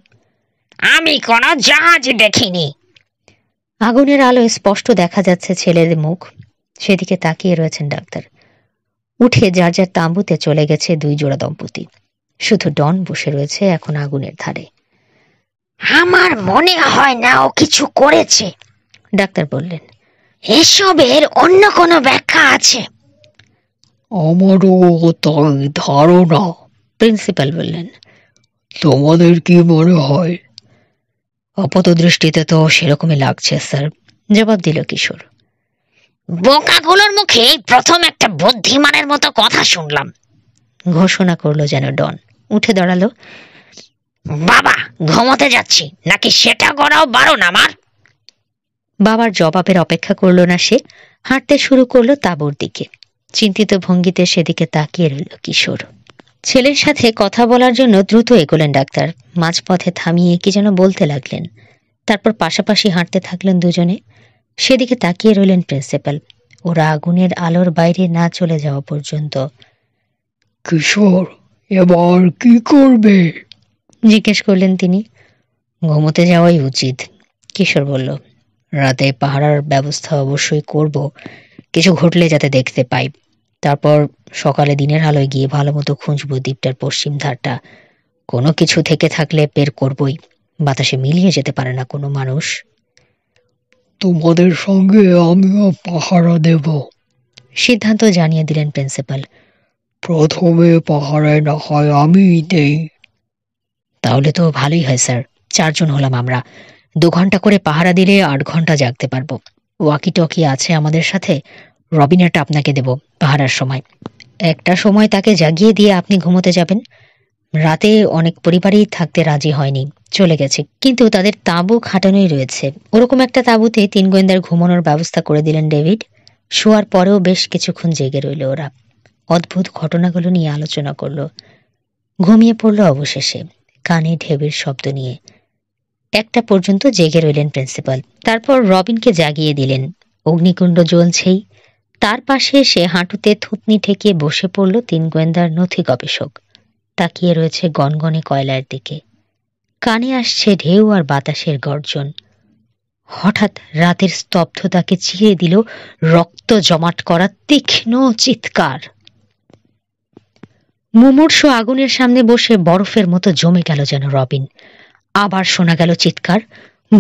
আমি কোনো জাহাজ দেখিনি। আগুনের আলোয় স্পষ্ট দেখা যাচ্ছে ছেলের মুখ। সেদিকে তাকিয়ে রয়েছেন ডাক্তার। উঠে যার যার তাঁবুতে চলে গেছে দুই জোড়া দম্পতি। শুধু ডন বসে রয়েছে এখন আগুনের ধারে। আমার মনে হয় না ও কিছু করেছে, ডাক্তার বললেন। এসবের অন্য কোনো ব্যাখ্যা আছে। আমারও তাই ধারণা, প্রিন্সিপাল বললেন। তোমাদের কি মনে হয়? আপাত দৃষ্টিতে তো সেরকমই লাগছে স্যার, জবাব দিল কিশোর। বোকাগুলোর মুখে প্রথম একটা বুদ্ধিমানের মতো কথা শুনলাম, ঘোষণা করলো যেন ডন। উঠে দাঁড়ালো। বাবা, ঘুমোতে যাচ্ছি নাকি সেটা করাও বারণ আমার। বাবার জবাবের অপেক্ষা করলো না সে, হাঁটতে শুরু করলো তাঁবুর দিকে। চিন্তিত ভঙ্গিতে সেদিকে তাকিয়ে রইল কিশোর। ছেলের সাথে কথা বলার জন্য দ্রুত এগোলেন ডাক্তার। মাঝপথে থামিয়ে কি যেন বলতে লাগলেন। তারপর পাশাপাশি হাঁটতে থাকলেন দুজনে। সেদিকে তাকিয়ে রইলেন প্রিন্সিপাল। ওরা আগুনের আলোর বাইরে না চলে যাওয়া পর্যন্ত। কিশোর, এবার কি করবে? জিজ্ঞেস করলেন তিনি। ঘুমোতে যাওয়াই উচিত, কিশোর বলল। রাতে পাহারার ব্যবস্থা অবশ্যই করব, কিছু ঘটলে যাতে দেখতে পাই। তারপর সকালে দিনের আলোয় গিয়ে ভালো মতো খুঁজবো দ্বীপটার পশ্চিম ধারটা। কোনো কিছু থেকে থাকলে বের করবই। বাতাসে মিলিয়ে যেতে পারে না কোনো মানুষ। তোমাদের সঙ্গে আমিও পাহারা দেব, সিদ্ধান্ত জানিয়ে দিলেন প্রিন্সিপাল। প্রথমে পাহারায় না হয় আমি দেই। তাহলে তো ভালোই হয় স্যার, 4 জন হলাম আমরা। 2 ঘন্টা করে পাহারা দিলে 8 ঘন্টা জাগতে পারবো। ওয়াকি টকি আছে আমাদের সাথে, রবিনেরটা আপনাকে দেব পাহারার সময়। একটা সময় তাকে জাগিয়ে দিয়ে আপনি ঘুমোতে যাবেন। রাতে অনেক পরিবারই থাকতে রাজি হয়নি, চলে গেছে, কিন্তু তাদের তাঁবু খাটানোই রয়েছে। ওরকম একটা তাঁবুতে 3 গোয়েন্দার ঘুমানোর ব্যবস্থা করে দিলেন ডেভিড। শোয়ার পরেও বেশ কিছুক্ষণ জেগে রইল ওরা। অদ্ভুত ঘটনাগুলো নিয়ে আলোচনা করলো। ঘুমিয়ে পড়ল অবশেষে, কানে ঢেবের শব্দ নিয়ে। 1টা পর্যন্ত জেগে রইলেন প্রিন্সিপাল। তারপর রবিনকে জাগিয়ে দিলেন। অগ্নিকুণ্ড জ্বলছেই। তার পাশে এসে হাঁটুতে থুতনি ঠেকিয়ে বসে পড়ল 3 গোয়েন্দার নথি গবেষক। তাকিয়ে রয়েছে গনগনে কয়লার দিকে। কানে আসছে ঢেউ আর বাতাসের গর্জন। হঠাৎ রাতের স্তব্ধতাকে চিরে দিল রক্ত জমাট করা তীক্ষ্ণ চিৎকার। মুমূর্ষু আগুনের সামনে বসে বরফের মতো জমে গেল যেন রবিন। আবার শোনা গেল চিৎকার,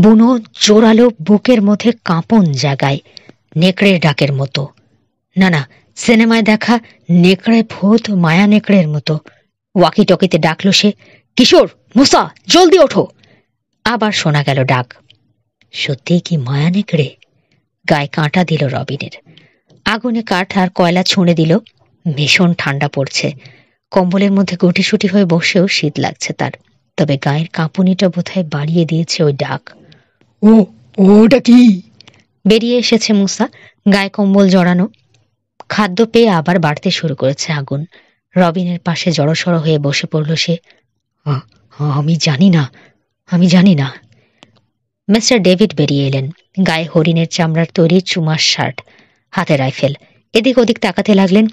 বুনো জোরালো, বুকের মধ্যে কাঁপন জাগায়, নেকড়ের ডাকের মতো। না না, সিনেমায় দেখা নেকড়ে ভূত, মায়া নেকড়ের মতো। ওয়াকি টকিতে ডাকলো সে, কিশোর, মুসা, জলদি ওঠো। আবার শোনা গেল ডাক। সত্যি কি মায়া নেকড়ে? গায়ে কাঁটা দিল রবিনের। আগুনে কাঠ আর কয়লা ছুঁড়ে দিল। ভীষণ ঠান্ডা পড়ছে। কম্বলের মধ্যে গুটিসুটি হয়ে বসেও শীত লাগছে তার। তবে গায়ের কাঁপুনিটা বোধহয় বাড়িয়ে দিয়েছে ওই ডাক। ওটা কি? বেরিয়ে এসেছে মুসা, গায়ে কম্বল জড়ানো। খাদ্য পেয়ে আবার বাড়তে শুরু করেছে আগুন। রবিনের পাশে জড়সড় হয়ে বসে পড়ল সে। আমি জানি না। মিস্টার ডেভিড বেরিয়ে এলেন। গায়ে হরিণের চামড়ার তৈরি চুমাস শার্ট, হাতে রাইফেল। এদিক ওদিক তাকাতে লাগলেন।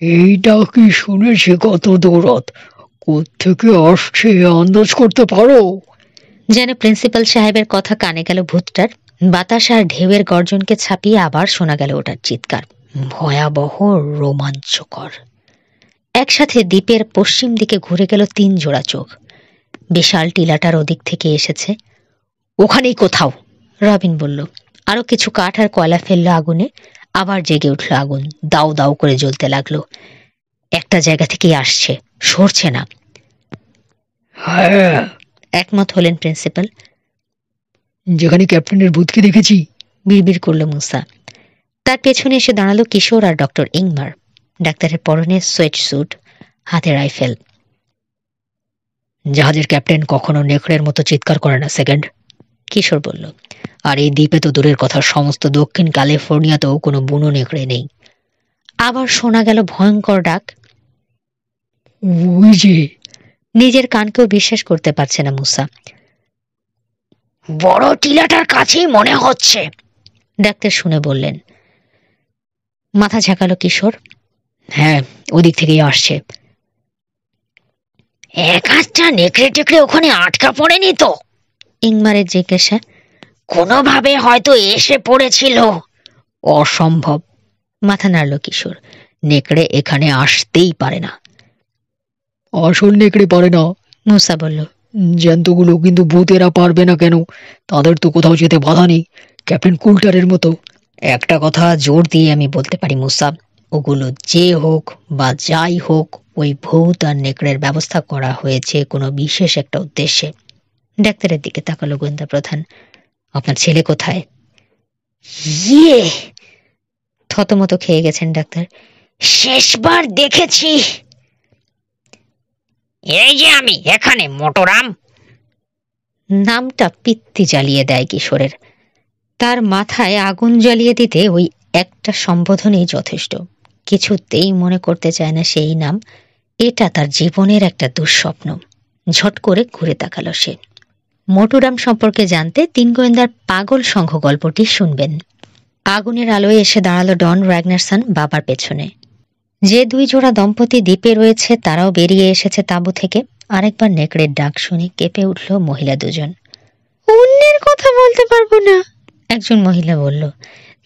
এইটা কি শুনেছি কত দৌড়ত? কোত্থেকে আসছে আন্দাজ করতে পারো? যেন প্রিন্সিপাল সাহেবের কথা কানে গেল ভূতটার। বাতাস আর ঢেউয়ের গর্জনকে ছাপিয়ে আবার শোনা গেল ওটার চিৎকার, ভয়াবহ, রোমাঞ্চকর। একসাথে দ্বীপের পশ্চিম দিকে ঘুরে গেল 3 জোড়া চোখ। বিশাল টিলাটার ওদিক থেকে এসেছে। ওখানেই কোথাও, রবিন বলল। আরো কিছু কাঠ আর কয়লা ফেললো আগুনে। আবার জেগে উঠল আগুন, দাউ দাউ করে জ্বলতে লাগলো। একটা জায়গা থেকেই আসছে, সরছে না। হ্যাঁ, একমত হলেন প্রিন্সিপাল। যেখানে ক্যাপ্টেনের ভূতকে দেখেছি, বিড়বিড় করল মুসা। তার পেছনে এসে দাঁড়ালো কিশোর আর ডক্টর ইংমার। ডাক্তারের পরনে সোয়েট স্যুট, হাতে রাইফেল। জাহাজের ক্যাপ্টেন কখনো নেকড়ের মতো চিৎকার করে না, সেকেন্ড, কিশোর বলল। আর এই দ্বীপে তো দূরের কথা, সমস্ত দক্ষিণ ক্যালিফোর্নিয়াতেও কোনো বুনো নেকড়ে নেই। আবার শোনা গেল ভয়ঙ্কর ডাক। ওই যে! নিজের কানকেও বিশ্বাস করতে পারছে না মুসা। বড় টিলাটার কাছেই মনে হচ্ছে, ডাক্তার শুনে বললেন। মাথা ঝাঁকালো কিশোর। হ্যাঁ, ওদিক থেকেই আসছে। এক আধটা নেকড়ে টেকড়ে ওখানে আটকা পড়েনি তো? ইংমারের জিজ্ঞাসা। কোনোভাবে হয়তো এসে পড়েছিল। অসম্ভব, মাথা নাড়ল কিশোর। নেকড়ে এখানে আসতেই পারে না। আসল নেকড়ে পারে না, মুসা বলল। জ্যান্তগুলো কিন্তু ভূতেরা পারবে না কেন? তাদের তো কোথাও যেতে বাধা নেই, ক্যাপ্টেন কুল্টারের মতো। একটা কথা জোর দিয়ে আমি বলতে পারি মুসা, ওগুলো যে হোক বা যাই হোক, ওই ভূত আর নেকড়ের ব্যবস্থা করা হয়েছে কোনো বিশেষ একটা উদ্দেশ্যে। ডাক্তারের দিকে তাকালো গোয়েন্দা প্রধান। আপনার ছেলে কোথায়? ইয়ে, থতমত খেয়ে গেছেন ডাক্তার। শেষবার দেখেছি এই যে আমি এখানে, মোটরাম। নামটা পিত্তি জ্বালিয়ে দেয় কিশোরের। তার মাথায় আগুন জ্বালিয়ে দিতে ওই একটা সম্বোধনই যথেষ্ট। কিছুতেই মনে করতে চায় না সেই নাম। এটা তার জীবনের একটা দুঃস্বপ্ন। ঝট করে ঘুরে তাকালো সে। মোটুরাম সম্পর্কে জানতে তিন গোয়েন্দার পাগল সংঘ গল্পটি শুনবেন। আগুনের আলোয় এসে দাঁড়ালো ডন র্যাগনারসন বাবার পেছনে। যে দুই জোড়া দম্পতি দ্বীপে রয়েছে তারাও বেরিয়ে এসেছে তাঁবু থেকে। আরেকবার নেকড়ের ডাক শুনে কেঁপে উঠল মহিলা দুজন। অন্যের কথা বলতে পারবো না, একজন মহিলা বলল।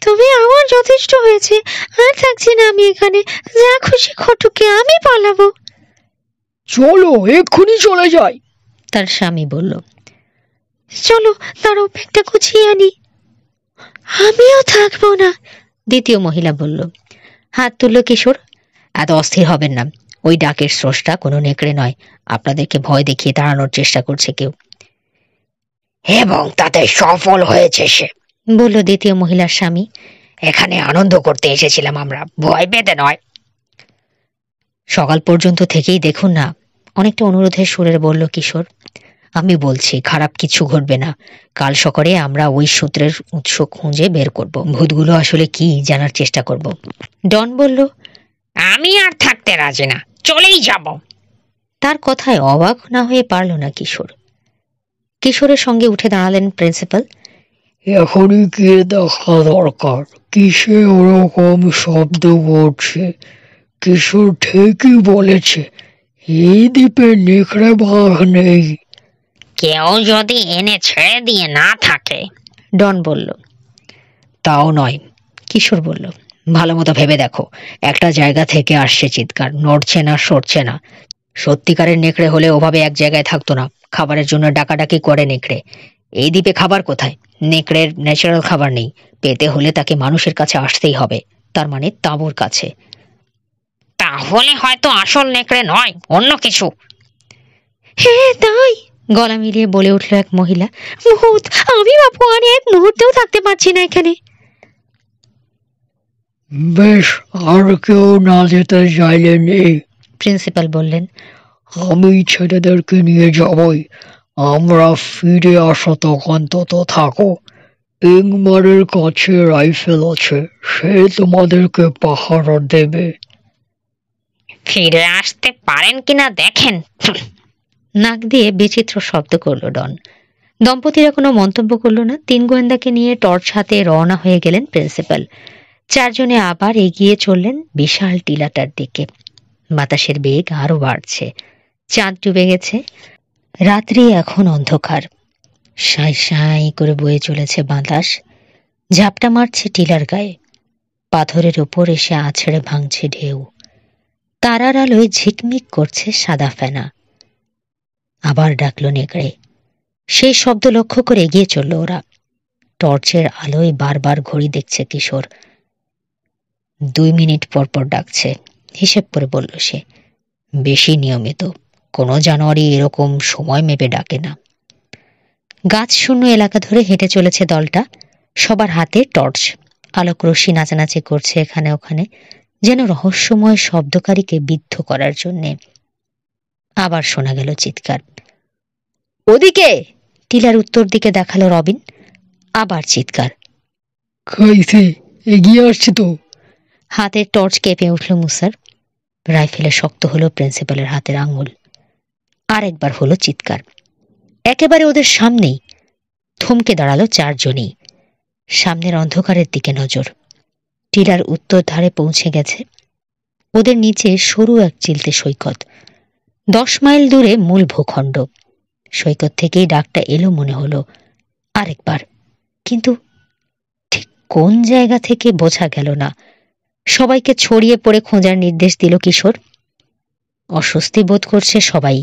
তবে আমার যথেষ্ট হয়েছে, আর থাকছি না আমি এখানে। যা খুশি ঘটুকে, আমি পালাবো। চলো এক্ষুনি চলে যাই, তার স্বামী বলল। চলো, তারও ব্যাগটা গুছিয়ে আনি। আমিও থাকবো না, দ্বিতীয় মহিলা বলল। হাত তুলল কিশোর। এত অস্থির হবেন না, ওই ডাকের স্রষ্টা কোনো নেকড়ে নয়। আপনাদেরকে ভয় দেখিয়ে তাড়ানোর চেষ্টা করছে কেউ, এবং তাতে সফল হয়েছে সে, বলল দ্বিতীয় মহিলার স্বামী। এখানে আনন্দ করতে এসেছিলাম আমরা, ভয় পেতে নয়। সকাল পর্যন্ত থেকেই দেখুন না, অনেকটা অনুরোধের সুরের বলল কিশোর। আমি বলছি খারাপ কিছু ঘটবে না। কাল সকালে আমরা ওই সূত্রের উৎস খুঁজে বের করব, ভূতগুলো আসলে কি জানার চেষ্টা করব। ডন বলল। আমি আর থাকতে রাজি না, চলেই যাব। তার কথায় অবাক না হয়ে পারল না কিশোর। কিশোরের সঙ্গে উঠে দাঁড়ালেন প্রিন্সিপাল। এখনই গিয়ে দেখা দরকার, কিসে ওরকম শব্দ করছে। কিশোর ঠিকই বলেছে, এই দ্বীপে নেকড়ে বাঘ নেই। কেউ যদি এনে ছেড়ে দিয়ে না থাকে, ডন বলল। তাও নয়, কিশোর বলল। ভালো মতো ভেবে দেখো, একটা জায়গা থেকে আসছে চিৎকার, নড়ছে না, সরছে না। সত্যিকারের নেকড়ে হলে ওভাবে এক জায়গায় থাকতো না। খাবারের জন্য ডাকাডাকি করে নেকড়ে। এই দ্বীপে খাবার কোথায়? নেকড়ের ন্যাচারাল খাবার নেই। পেতে হলে তাকে মানুষের কাছে আসতেই হবে, তার মানে তাঁবুর কাছে। তাহলে হয়তো আসল নেকড়ে নয়, অন্য কিছু। হ্যাঁ তাই, গলা মিলিয়ে বলে উঠল এক মহিলা। ভূত! আমি বাপু আর এক মুহূর্তেও থাকতে পারছি না এখানে। বেশ, আর কেউ না যেতে চাইলে নেই, প্রিন্সিপাল বললেন। আমি ছেলেদেরকে নিয়ে যাবই। আমরা ফিরে আসো তখন তত থাকো। ইংমারের কাছে রাইফেল আছে, সে তোমাদেরকে পাহারা দেবে। ফিরে আসতে পারেন কিনা দেখেন। নাক দিয়ে বিচিত্র শব্দ করল ডন। দম্পতিরা কোনো মন্তব্য করল না। তিন গোয়েন্দাকে নিয়ে টর্চ হাতে রওনা হয়ে গেলেন প্রিন্সিপাল। চারজনে আবার এগিয়ে চললেন বিশাল টিলাটার দিকে। বাতাসের বেগ আরো বাড়ছে। চাঁদ ডুবে গেছে। রাত্রি এখন অন্ধকার। সাঁই সাঁই করে বয়ে চলেছে বাতাস। ঝাপটা মারছে টিলার গায়ে। পাথরের উপর এসে আছড়ে ভাঙছে ঢেউ। তারার আলোয় ঝিকমিক করছে সাদা ফেনা। আবার ডাকলো নেকড়ে। সেই শব্দ লক্ষ্য করে এগিয়ে চলল ওরা। টর্চের আলোয় বারবার ঘড়ি দেখছে কিশোর। 2 মিনিট পর পর ডাকছে, হিসেব করে বলল সে। বেশি নিয়মিত, কোনো জানোয়ারই এরকম সময় মেপে ডাকে না। গাছ শূন্য এলাকা ধরে হেঁটে চলেছে দলটা, সবার হাতে টর্চ। আলোক রশ্মি নাচানাচি করছে এখানে ওখানে, যেন রহস্যময় শব্দকারীকে বিদ্ধ করার জন্যে। আবার শোনা গেল চিৎকার। ওদিকে! টিলার উত্তর দিকে দেখালো রবিন। আবার চিৎকার। খাইছে, এগিয়ে আসছে তো। হাতের টর্চ কেঁপে উঠল মুসার। রাইফেলে শক্ত হলো প্রিন্সিপালের হাতের আঙুল। আরেকবার হলো চিৎকার, একেবারে ওদের সামনেই। থমকে দাঁড়ালো 4 জনই। সামনের অন্ধকারের দিকে নজর। টিলার উত্তর ধারে পৌঁছে গেছে। ওদের নিচে সরু এক চিলতে সৈকত, 10 মাইল দূরে মূল ভূখণ্ড। সৈকত থেকেই ডাকটা এলো মনে হলো আরেকবার, কিন্তু ঠিক কোন জায়গা থেকে বোঝা গেল না। সবাইকে ছড়িয়ে পড়ে খোঁজার নির্দেশ দিল কিশোর। অস্বস্তি বোধ করছে সবাই,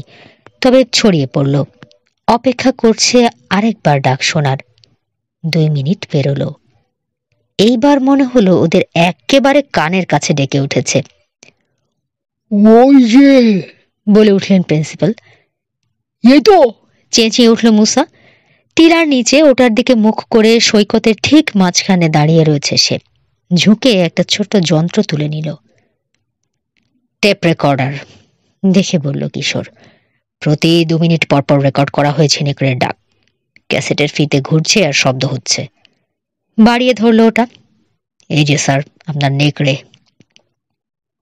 তবে ছড়িয়ে পড়ল, অপেক্ষা করছে আরেকবার ডাক শোনার। 2 মিনিট পেরোলো। এইবার মনে হলো ওদের একেবারে কানের কাছে ডেকে উঠেছে। ওই যে, বলে উঠলেন প্রিন্সিপাল। এই তো! চেঁচিয়ে উঠল মুসা। টিলার নিচে ওটার দিকে মুখ করে সৈকতের ঠিক মাঝখানে দাঁড়িয়ে রয়েছে সে। ঝুঁকে একটা ছোট্ট যন্ত্র তুলে নিল। টেপ রেকর্ডার, দেখে বলল কিশোর। প্রতি 2 মিনিট পর পর রেকর্ড করা হয়েছে নেকড়ের ডাক। ক্যাসেটের ফিতে ঘুরছে আর শব্দ হচ্ছে। বাড়িয়ে ধরল ওটা। এই যে স্যার, আপনার নেকড়ে।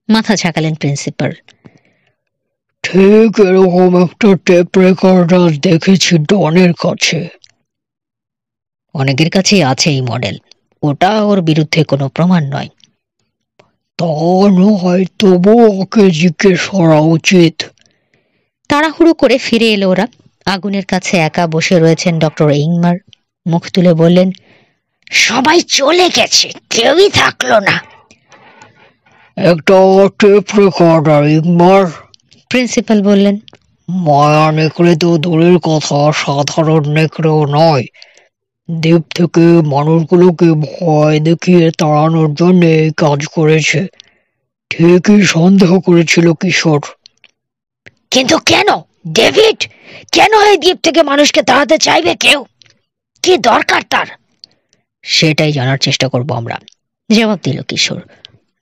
মাথা ঝাঁকালেন প্রিন্সিপাল। ঠিক এরকম একটা টেপ রেকর্ডার দেখেছি ডনের কাছে। অনেকের কাছেই আছে এই মডেল। ওটা ওর বিরুদ্ধে কোনো প্রমাণ নয়। তা নয়, তবু ওকে জিজ্ঞেস করা উচিত। তাড়াহুড়ো করে ফিরে এলো ওরা। আগুনের কাছে একা বসে রয়েছেন ডক্টর ইংমার। মুখ তুলে বললেন, সবাই চলে গেছে, কেউই থাকলো না। একটা টেপ রেকর্ডার, ইগমার। প্রিন্সিপাল বললেন। মায়া নেকড়ে তো দূরের কথা, সাধারণ নেকড়েও নয়। দ্বীপ থেকে মানুষগুলোকে ভয় দেখিয়ে তাড়ানোর জন্য কাজ করেছে। ঠিকই সন্দেহ করেছিল কিশোর। কিন্তু কেন ডেভিড? কেন এই দ্বীপ থেকে মানুষকে তাড়াতে চাইবে কেউ? কি দরকার তার? সেটাই জানার চেষ্টা করব আমরা, জবাব দিল কিশোর।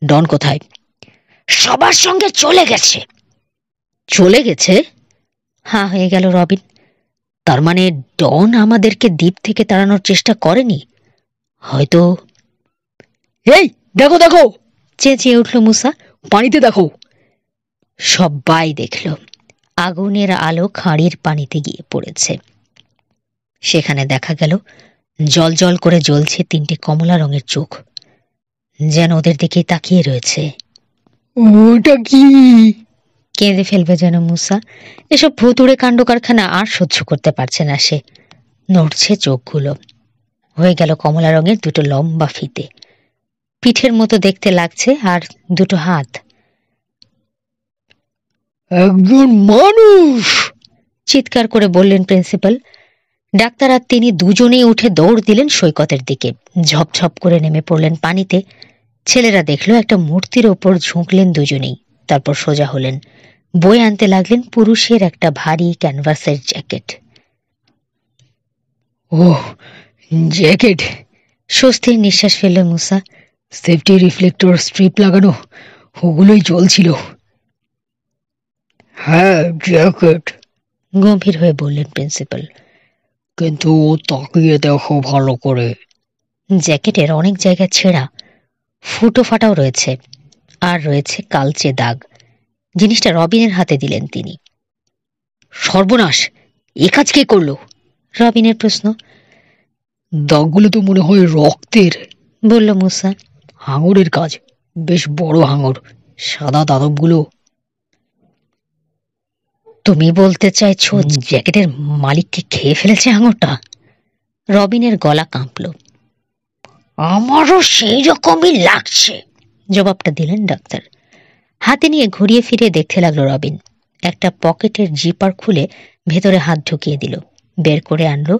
ডন কোথায়? সবার সঙ্গে চলে গেছে। চলে গেছে? হ্যাঁ হয়ে গেল রবিন। তার মানে ডন আমাদেরকে দ্বীপ থেকে তাড়ানোর চেষ্টা করেনি? হয়তো। এই দেখো দেখো, চেঁচিয়ে উঠল মুসা। পানিতে দেখো। সবাই দেখল আগুনের আলো খাঁড়ির পানিতে গিয়ে পড়েছে। সেখানে দেখা গেল জল জল করে জ্বলছে 3টে কমলা রঙের চোখ, যেন ওদের দিকে তাকিয়ে রয়েছে। ওটা কি? কেঁদে ফেলবে যেন মুসা। এসব ভুতুড়ে কাণ্ড কারখানা আর সহ্য করতে পারছে না সে। নড়ছে চোখগুলো। হয়ে গেল কমলা রঙের 2টো লম্বা ফিতে, পিঠের মতো দেখতে লাগছে, আর 2টো হাত। একজন মানুষ! চিৎকার করে বললেন প্রিন্সিপাল। ডাক্তার আর তিনি দুজনেই উঠে দৌড় দিলেন সৈকতের দিকে। ঝপঝপ করে নেমে পড়লেন পানিতে। ছেলেরা দেখল একটা মূর্তির ওপর ঝুঁকলেন দুজনেই, তারপর সোজা হলেন। বই আনতে লাগলেন পুরুষের একটা ভারী ক্যানভাসের জ্যাকেট। ও, জ্যাকেট! স্বস্তির নিঃশ্বাস ফেলল মুসা। সেফটি রিফ্লেক্টর স্ট্রিপ লাগানো, ওগুলোই জ্বলছিল। হ্যাঁ, জ্যাকেট, গম্ভীর হয়ে বললেন প্রিন্সিপাল। কিন্তু তাকিয়ে দেখো ভালো করে। জ্যাকেটের অনেক জায়গা ছেঁড়া, ফুটো ফাটাও রয়েছে, আর রয়েছে কালচে দাগ। জিনিসটা রবিনের হাতে দিলেন তিনি। সর্বনাশ, এ কাজ কে করলো? রবিনের প্রশ্ন। দাগগুলো তো মনে হয় রক্তের, বলল মুসা। হাঙরের কাজ, বেশ বড় হাঙর, সাদা দাঁতগুলো। তুমি বলতে চাইছো জ্যাকেটের মালিককে খেয়ে ফেলেছে হাঙরটা? রবিনের গলা কাঁপল। আমারও সেই রকমই লাগছে, জবাবটা দিলেন ডাক্তার। হাতে নিয়ে ঘুরিয়ে ফিরিয়ে দেখতে লাগলো রবিন। একটা পকেটের জিপার খুলে ভেতরে হাত ঢুকিয়ে দিল। বের করে আনলো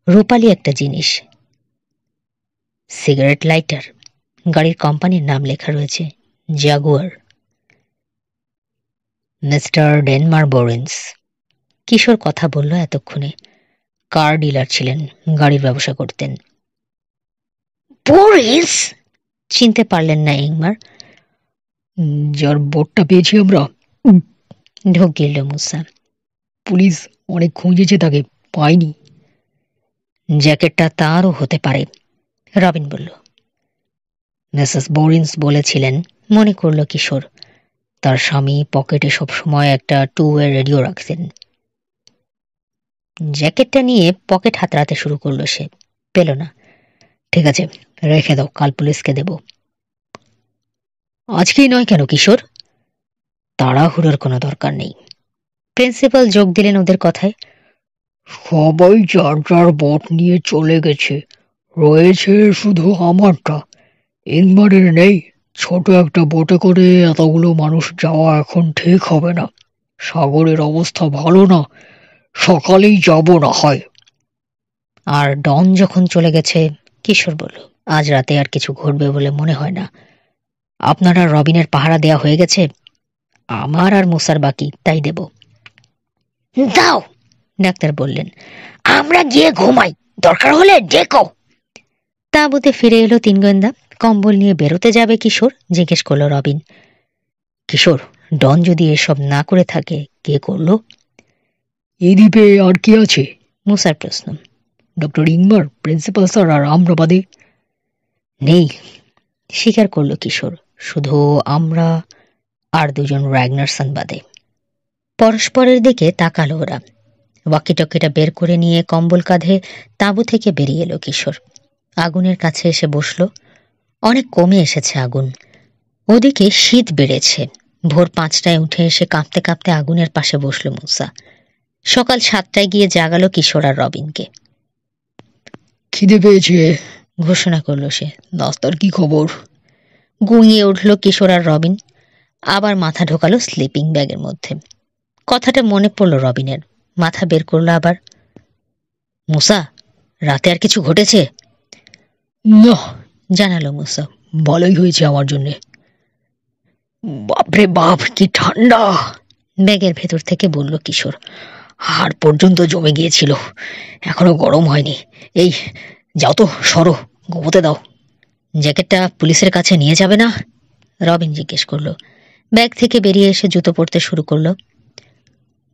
রূপালি একটা জিনিস। সিগারেট লাইটার, গাড়ির কোম্পানির নাম লেখা রয়েছে জাগুয়ার। মিস্টার ডেনমার বোরেন্স। কিশোর কথা বলল এতক্ষণে। কার ডিলার ছিলেন, গাড়ির ব্যবসা করতেন। বোরেন্স? চিনতে পারলেন না ইংমার। যার বোর্ডটা পেয়েছি আমরা। ঢোক গিলল মুসা। পুলিশ অনেক খুঁজেছে, তাকে পায়নি। জ্যাকেটটা তারও হতে পারে, রবিন বলল। মিসেস বোরেন্স বলেছিলেন, মনে করল কিশোর, তার স্বামী পকেটে সবসময় একটা 2-ওয়ে রেডিও রাখতেন। জ্যাকেটটা নিয়ে পকেট হাতড়াতে শুরু করলো সে। পেল না। ঠিক আছে, রেখে দাও, কাল পুলিশকে দেব। আজকেই নয় কেন কিশোর? তাড়াহুড়োর কোনো দরকার নেই। প্রিন্সিপাল যোগ দিলেন ওদের কথায়। সবাই যার যার বোট নিয়ে চলে গেছে, রয়েছে শুধু আমারটা। ইংমারের নেই। ছোট একটা বোটে করে এতগুলো মানুষ যাওয়া এখন ঠিক হবে না। সাগরের অবস্থা ভালো না, সকালেই যাব না হয়। আর ডন যখন চলে গেছে, কিশোর বলল, আজ রাতে আর কিছু ঘটবে বলে মনে হয় না। আপনারা রবিনের পাহারা দেয়া হয়ে গেছে? আমার আর মুসার বাকি, তাই দেব। দাও, ডাক্তার বললেন। আমরা গিয়ে ঘুমাই, দরকার হলে ডেকো। তাঁবুতে ফিরে এলো তিন গোয়েন্দা। কম্বল নিয়ে বেরোতে যাবে কিশোর, জিজ্ঞেস করলো রবিন। কিশোর, ডন যদি এসব না করে থাকে, কে করলো? এই দ্বীপে আর কে আছে? মুসার প্রশ্ন। ডক্টর ইংমার, প্রিন্সিপাল স্যার আর আমরা বাদে। নেই, স্বীকার করলো কিশোর। শুধু আমরা আর দুজন র্যাগনারসন বাদে। পরস্পরের দিকে তাকালো ওরা। ওয়াকিটকিটা বের করে নিয়ে কম্বল কাঁধে তাঁবু থেকে বেরিয়ে এলো কিশোর। আগুনের কাছে এসে বসল। অনেক কমে এসেছে আগুন। ওদিকে শীত বেড়েছে। ভোর 5টায় উঠে এসে কাঁপতে কাঁপতে আগুনের পাশে বসল মুসা। সকাল 7টায় গিয়ে জাগালো কিশোর আর রবিনকে। খিদে পেয়েছে, ঘোষণা করলো সে। নাস্তার কি খবর? গুঁইয়ে উঠল কিশোর আর রবিন। আবার মাথা ঢোকালো স্লিপিং ব্যাগের মধ্যে। কথাটা মনে পড়ল রবিনের। মাথা বের করলো আবার। মুসা, রাতে আর কিছু ঘটেছে? না, জানালো মুসা। ভালোই হয়েছে আমার জন্যে। বাপরে বাপ, কি ঠান্ডা! ব্যাগের ভেতর থেকে বলল কিশোর। হাড় পর্যন্ত জমে গিয়েছিল, এখনো গরম হয়নি। এই যাও তো, সরো, ঘুমোতে দাও। জ্যাকেটটা পুলিশের কাছে নিয়ে যাবে না? রবিন জিজ্ঞেস করলো। ব্যাগ থেকে বেরিয়ে এসে জুতো পরতে শুরু করলো।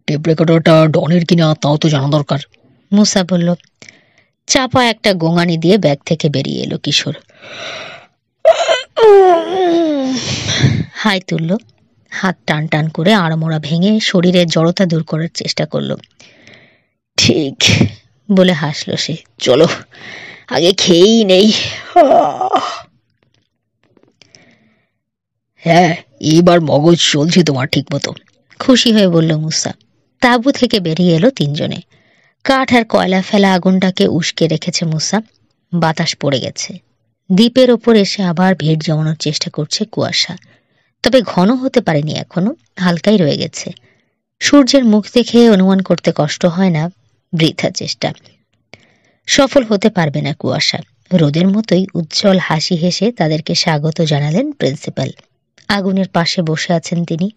টেপ রেকর্ডারটা ডনের কিনা তাও তো জানা দরকার, মুসা বলল। চাপা একটা গোঙানি দিয়ে ব্যাগ থেকে বেরিয়ে এলো কিশোর। হাই তুলল। হাত টান টান করে আড়মোড়া ভেঙে শরীরের জড়তা দূর করার চেষ্টা করলো। ঠিক বলে হাসলো সে। চলো, আগে খেয়েই নেই। হ্যাঁ, এইবার মগজ চলছে তোমার ঠিক মতো, খুশি হয়ে বলল মুসা। তাঁবু থেকে বেরিয়ে এলো তিনজনে। কাঠ আর কয়লা ফেলা আগুনটাকে উস্কে রেখেছে মুসা। বাতাস পড়ে গেছে। দ্বীপের ওপর এসে আবার ভিড় জমানোর চেষ্টা করছে কুয়াশা। তবে ঘন হতে পারেনি এখনো, হালকাই রয়ে গেছে। সূর্যের মুখ দেখে অনুমান করতে কষ্ট হয় না, বৃথা চেষ্টা। সফল হতে পারবে না কুয়াশা। রোদের মতোই উজ্জ্বল হাসি হেসে তাদেরকে স্বাগত জানালেন প্রিন্সিপাল। আগুনের পাশে বসে আছেন তিনি।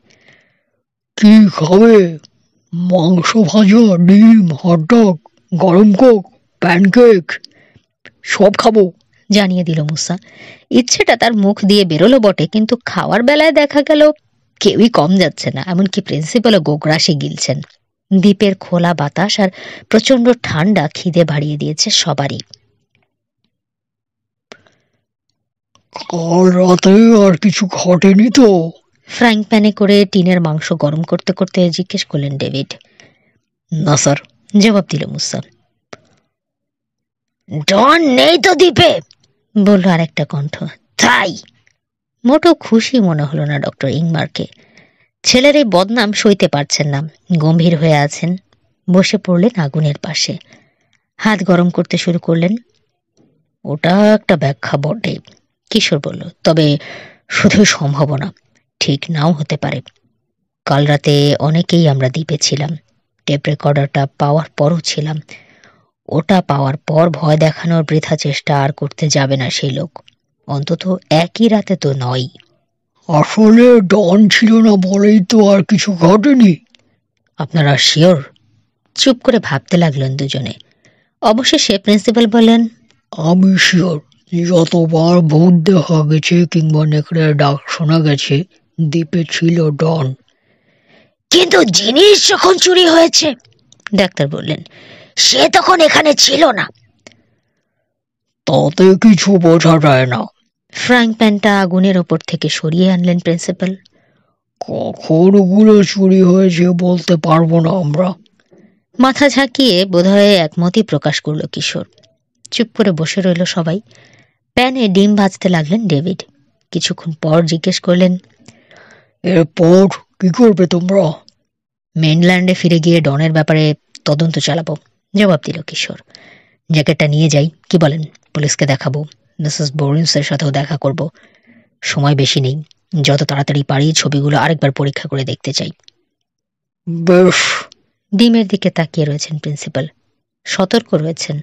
কি খাবে? মাংস ভাজা, ডিম, হটডগ, গরম কোক, প্যানকেক, সব খাবো, জানিয়ে দিল মুসা। ইচ্ছেটা তার মুখ দিয়ে বেরোলো বটে, কিন্তু খাওয়ার বেলায় দেখা গেল কেউই কম যাচ্ছে না। এমনকি প্রিন্সিপালও গোগ্রাসে গিলছেন। দ্বীপের খোলা বাতাস আর প্রচন্ড ঠান্ডা খিদে বাড়িয়ে দিয়েছে সবারই। কাল রাতে আর কিছু ঘটেনি তো? ফ্রাইং প্যানে করে টিনের মাংস গরম করতে করতে জিজ্ঞেস করলেন ডেভিড। না স্যার, জবাব দিল মুসা। ডন নেই তো দ্বীপে, বলল আরেকটা কণ্ঠ। তাই মোটো খুশি মনে হলো না ডক্টর ইংমারকে। ছেলের এই বদনাম সইতে পারছেন না। গম্ভীর হয়ে আছেন। বসে পড়লেন আগুনের পাশে। হাত গরম করতে শুরু করলেন। ওটা একটা ব্যাখ্যা বটে, কিশোর বলল। তবে শুধু সম্ভাবনা, ঠিক নাও হতে পারে। কাল রাতে অনেকেই আমরা দ্বীপে ছিলাম। টেপ রেকর্ডারটা পাওয়ার পরও ছিলাম। ওটা পাওয়ার পর ভয় দেখানোর বৃথা চেষ্টা আর করতে যাবে না সেই লোক, অন্তত একই রাতে তো নয়। আসলে ডন ছিল না বলেই তো আর কিছু ঘটেনি। আপনারা শিওর? চুপ করে ভাবতে লাগলেন দুজনে। অবশেষে প্রিন্সিপাল বললেন, আমি শিওর। যতবার ভূত দেখা গেছে কিংবা নেকড়ের ডাক শোনা গেছে, দ্বীপে ছিল ডন। কিন্তু জিনিস যখন চুরি হয়েছে, ডাক্তার বললেন, সে তখন এখানে ছিল না। তাতে কিছু বোঝা যায় না। ফ্রাইং প্যানটা আগুনের ওপর থেকে সরিয়ে আনলেন প্রিন্সিপাল। কখন ওগুলো চুরি হয়েছে বলতে পারবো না আমরা। মাথা ঝাঁকিয়ে বোধহয় একমতই প্রকাশ করলো কিশোর। চুপ করে বসে রইল সবাই। প্যানে ডিম ভাজতে লাগলেন ডেভিড। কিছুক্ষণ পর জিজ্ঞেস করলেন, এরপর কি করবে তোমরা? মেনল্যান্ডে ফিরে গিয়ে ডনের ব্যাপারে তদন্ত চালাবো, জবাব দিল কিশোর। জ্যাকেটটা নিয়ে যাই, কি বলেন? পুলিশকে দেখাবো, মিসেস বোরিন্সের সাথেও দেখা করব। সময় বেশি নেই, যত তাড়াতাড়ি পারি ছবিগুলো আরেকবার পরীক্ষা করে দেখতে চাই। বেশ। ডিমের দিকে তাকিয়ে রয়েছেন প্রিন্সিপাল, সতর্ক রয়েছেন,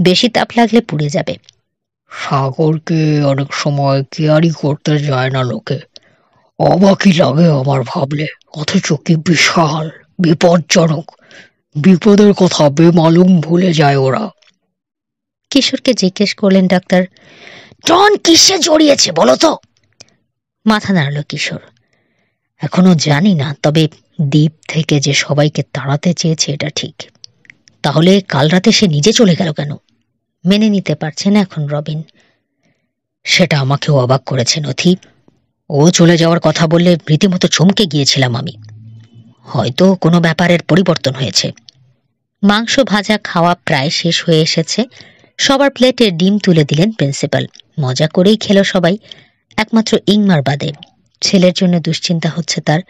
বেশি তাপ লাগলে পুড়ে যাবে। সাগরকে অনেক সময় কেয়ারই করতে যায় না লোকে। অবাকই লাগে আমার ভাবলে, অথচ কি বিশাল বিপজ্জনক। বিপদের কথা বেমালুম ভুলে যায় ওরা। কিশোরকে জিজ্ঞেস করলেন ডাক্তার, ডন কিসে জড়িয়েছে বলো তো? মাথা নাড়ল কিশোর। এখনো জানি না, তবে দ্বীপ থেকে যে সবাইকে তাড়াতে চেয়েছে এটা ঠিক। তাহলে কাল রাতে সে নিজে চলে গেল কেন? মেনে নিতে পারছে না এখন রবিন। সেটা আমাকেও অবাক করেছে নথি। ও চলে যাওয়ার কথা বললে রীতিমতো চমকে গিয়েছিলাম আমি। হয়তো কোনো ব্যাপারের পরিবর্তন হয়েছে। মাংস ভাজা খাওয়া প্রায় শেষ হয়ে এসেছে। সবার প্লেটে ডিম তুলে দিলেন প্রিন্সিপাল। মজা করেই খেল সবাই, একমাত্র ইংমার বাদে। ছেলের জন্য দুশ্চিন্তা হচ্ছে তার।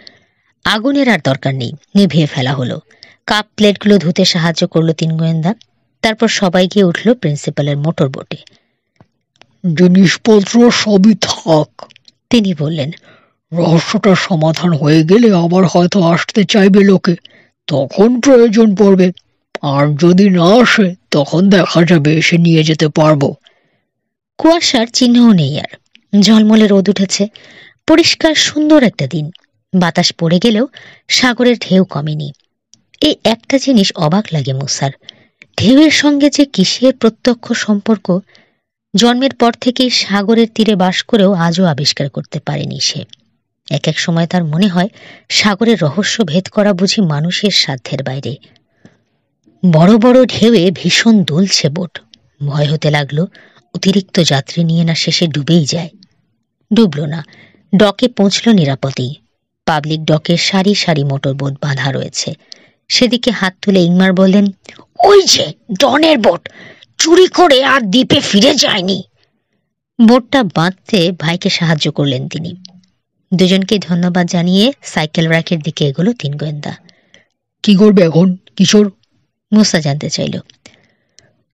আগুনের আর দরকার নেই, নিভিয়ে ফেলা হলো। কাপ প্লেটগুলো ধুতে সাহায্য করলো তিন গোয়েন্দা। তারপর সবাই গিয়ে উঠল প্রিন্সিপালের মোটর বোটে। জিনিসপত্র সবই থাক, তিনি বললেন, রহস্যটা সমাধান হয়ে গেলে আবার হয়তো আসতে চাইবে লোকে, তখন প্রয়োজন পড়বে। আর যদি না আসে তখন দেখা যাবে, এসে নিয়ে যেতে পারবো। কুয়াশার চিহ্নও নেই আর। ঝলমলে রোদ উঠেছে, পরিষ্কার সুন্দর একটা দিন। বাতাস পড়ে গেলেও সাগরের ঢেউ কমেনি। এই একটা জিনিস অবাক লাগে মুসার, ঢেউয়ের সঙ্গে যে কিসের প্রত্যক্ষ সম্পর্ক জন্মের পর থেকেই সাগরের তীরে বাস করেও আজও আবিষ্কার করতে পারেনি সে। এক এক সময় তার মনে হয় সাগরের রহস্য ভেদ করা বুঝি মানুষের সাধ্যের বাইরে। বড় বড় ঢেউয়ে ভীষণ দুলছে বোট। ভয় হতে লাগলো অতিরিক্ত যাত্রী নিয়ে না শেষে ডুবেই যায়। ডুবল না, ডকে পৌঁছল নিরাপদেই। পাবলিক ডকে সারি সারি মোটর বোট বাঁধা রয়েছে। সেদিকে হাত তুলে ইংমার বললেন, ওই যে ডনের বোট, চুরি করে আর দ্বীপে ফিরে যায়নি। বোটটা বাঁধতে ভাইকে সাহায্য করলেন তিনি। দুজনকে ধন্যবাদ জানিয়ে সাইকেল র্যাকের দিকে এগোলো তিন গোয়েন্দা। কি করবে এখন কিশোর? মুসা জানতে চাইল।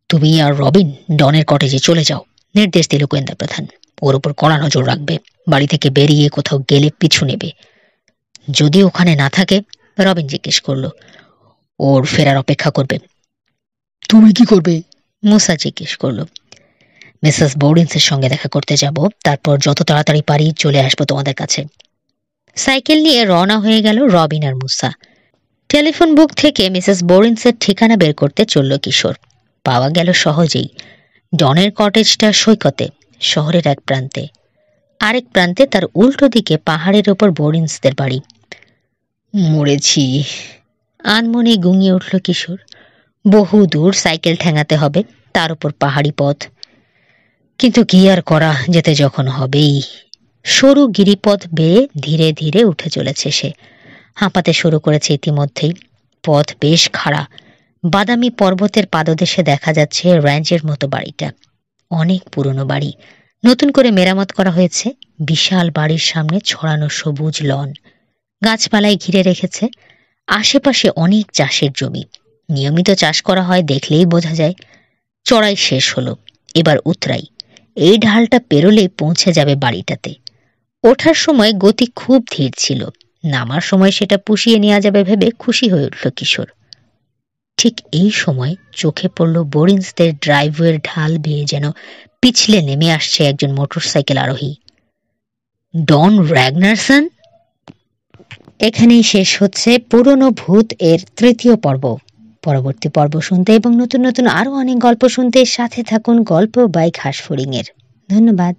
তুমি আর রবিন ডনের কটেজে চলে যাও, নির্দেশ দিল গোয়েন্দা প্রধান। ওর উপর কড়া নজর রাখবে, বাড়ি থেকে বেরিয়ে কোথাও গেলে পিছু নেবে। যদি ওখানে না থাকে, রবিন জিজ্ঞেস করলো, ওর ফেরার অপেক্ষা করবে। তুমি কি করবে? মুসা জিজ্ঞেস করলো। মিসেস বোরিন্সের সঙ্গে দেখা করতে যাব, তারপর যত তাড়াতাড়ি পারি চলে আসবো তোমাদের কাছে। সাইকেল নিয়ে রওনা হয়ে গেল রবিন আর মুসা। টেলিফোন বুক থেকে মিসেস বোরিন্সের ঠিকানা বের করতে চলল কিশোর। পাওয়া গেল সহজেই। ডনের কটেজটা সৈকতে, শহরের এক প্রান্তে। আরেক প্রান্তে তার উল্টো দিকে পাহাড়ের ওপর বোরিন্সদের বাড়ি। মরেছি, আনমনে গুঙিয়ে উঠল কিশোর। বহু দূর সাইকেল ঠেঙাতে হবে, তার উপর পাহাড়ি পথ। কিন্তু কি আর করা, যেতে যখন হবেই। সরু গিরিপথ বেয়ে ধীরে ধীরে উঠে চলেছে সে। হাঁপাতে শুরু করেছে ইতিমধ্যেই। পথ বেশ খাড়া। বাদামি পর্বতের পাদদেশে দেখা যাচ্ছে র্যাঞ্চের মতো বাড়িটা। অনেক পুরনো বাড়ি, নতুন করে মেরামত করা হয়েছে। বিশাল বাড়ির সামনে ছড়ানো সবুজ লন, গাছপালায় ঘিরে রেখেছে। আশেপাশে অনেক চাষের জমি, নিয়মিত চাষ করা হয় দেখলেই বোঝা যায়। চড়াই শেষ হলো, এবার উতরাই। এই ঢালটা পেরোলেই পৌঁছে যাবে বাড়িটাতে। ওঠার সময় গতি খুব ধীর ছিল, নামার সময় সেটা পুষিয়ে নেওয়া যাবে ভেবে খুশি হয়ে উঠল কিশোর। ঠিক এই সময় চোখে পড়ল বোরিন্সদের ড্রাইভওয়ের ঢাল বেয়ে যেন পিছলে নেমে আসছে একজন মোটরসাইকেল আরোহী। ডন র্যাগনারসন। এখানেই শেষ হচ্ছে পুরনো ভূত এর ৩য় পর্ব। পরবর্তী পর্ব শুনতে এবং নতুন নতুন আরো অনেক গল্প শুনতে সাথে থাকুন গল্প বাই ঘাসফড়িং এর। ধন্যবাদ।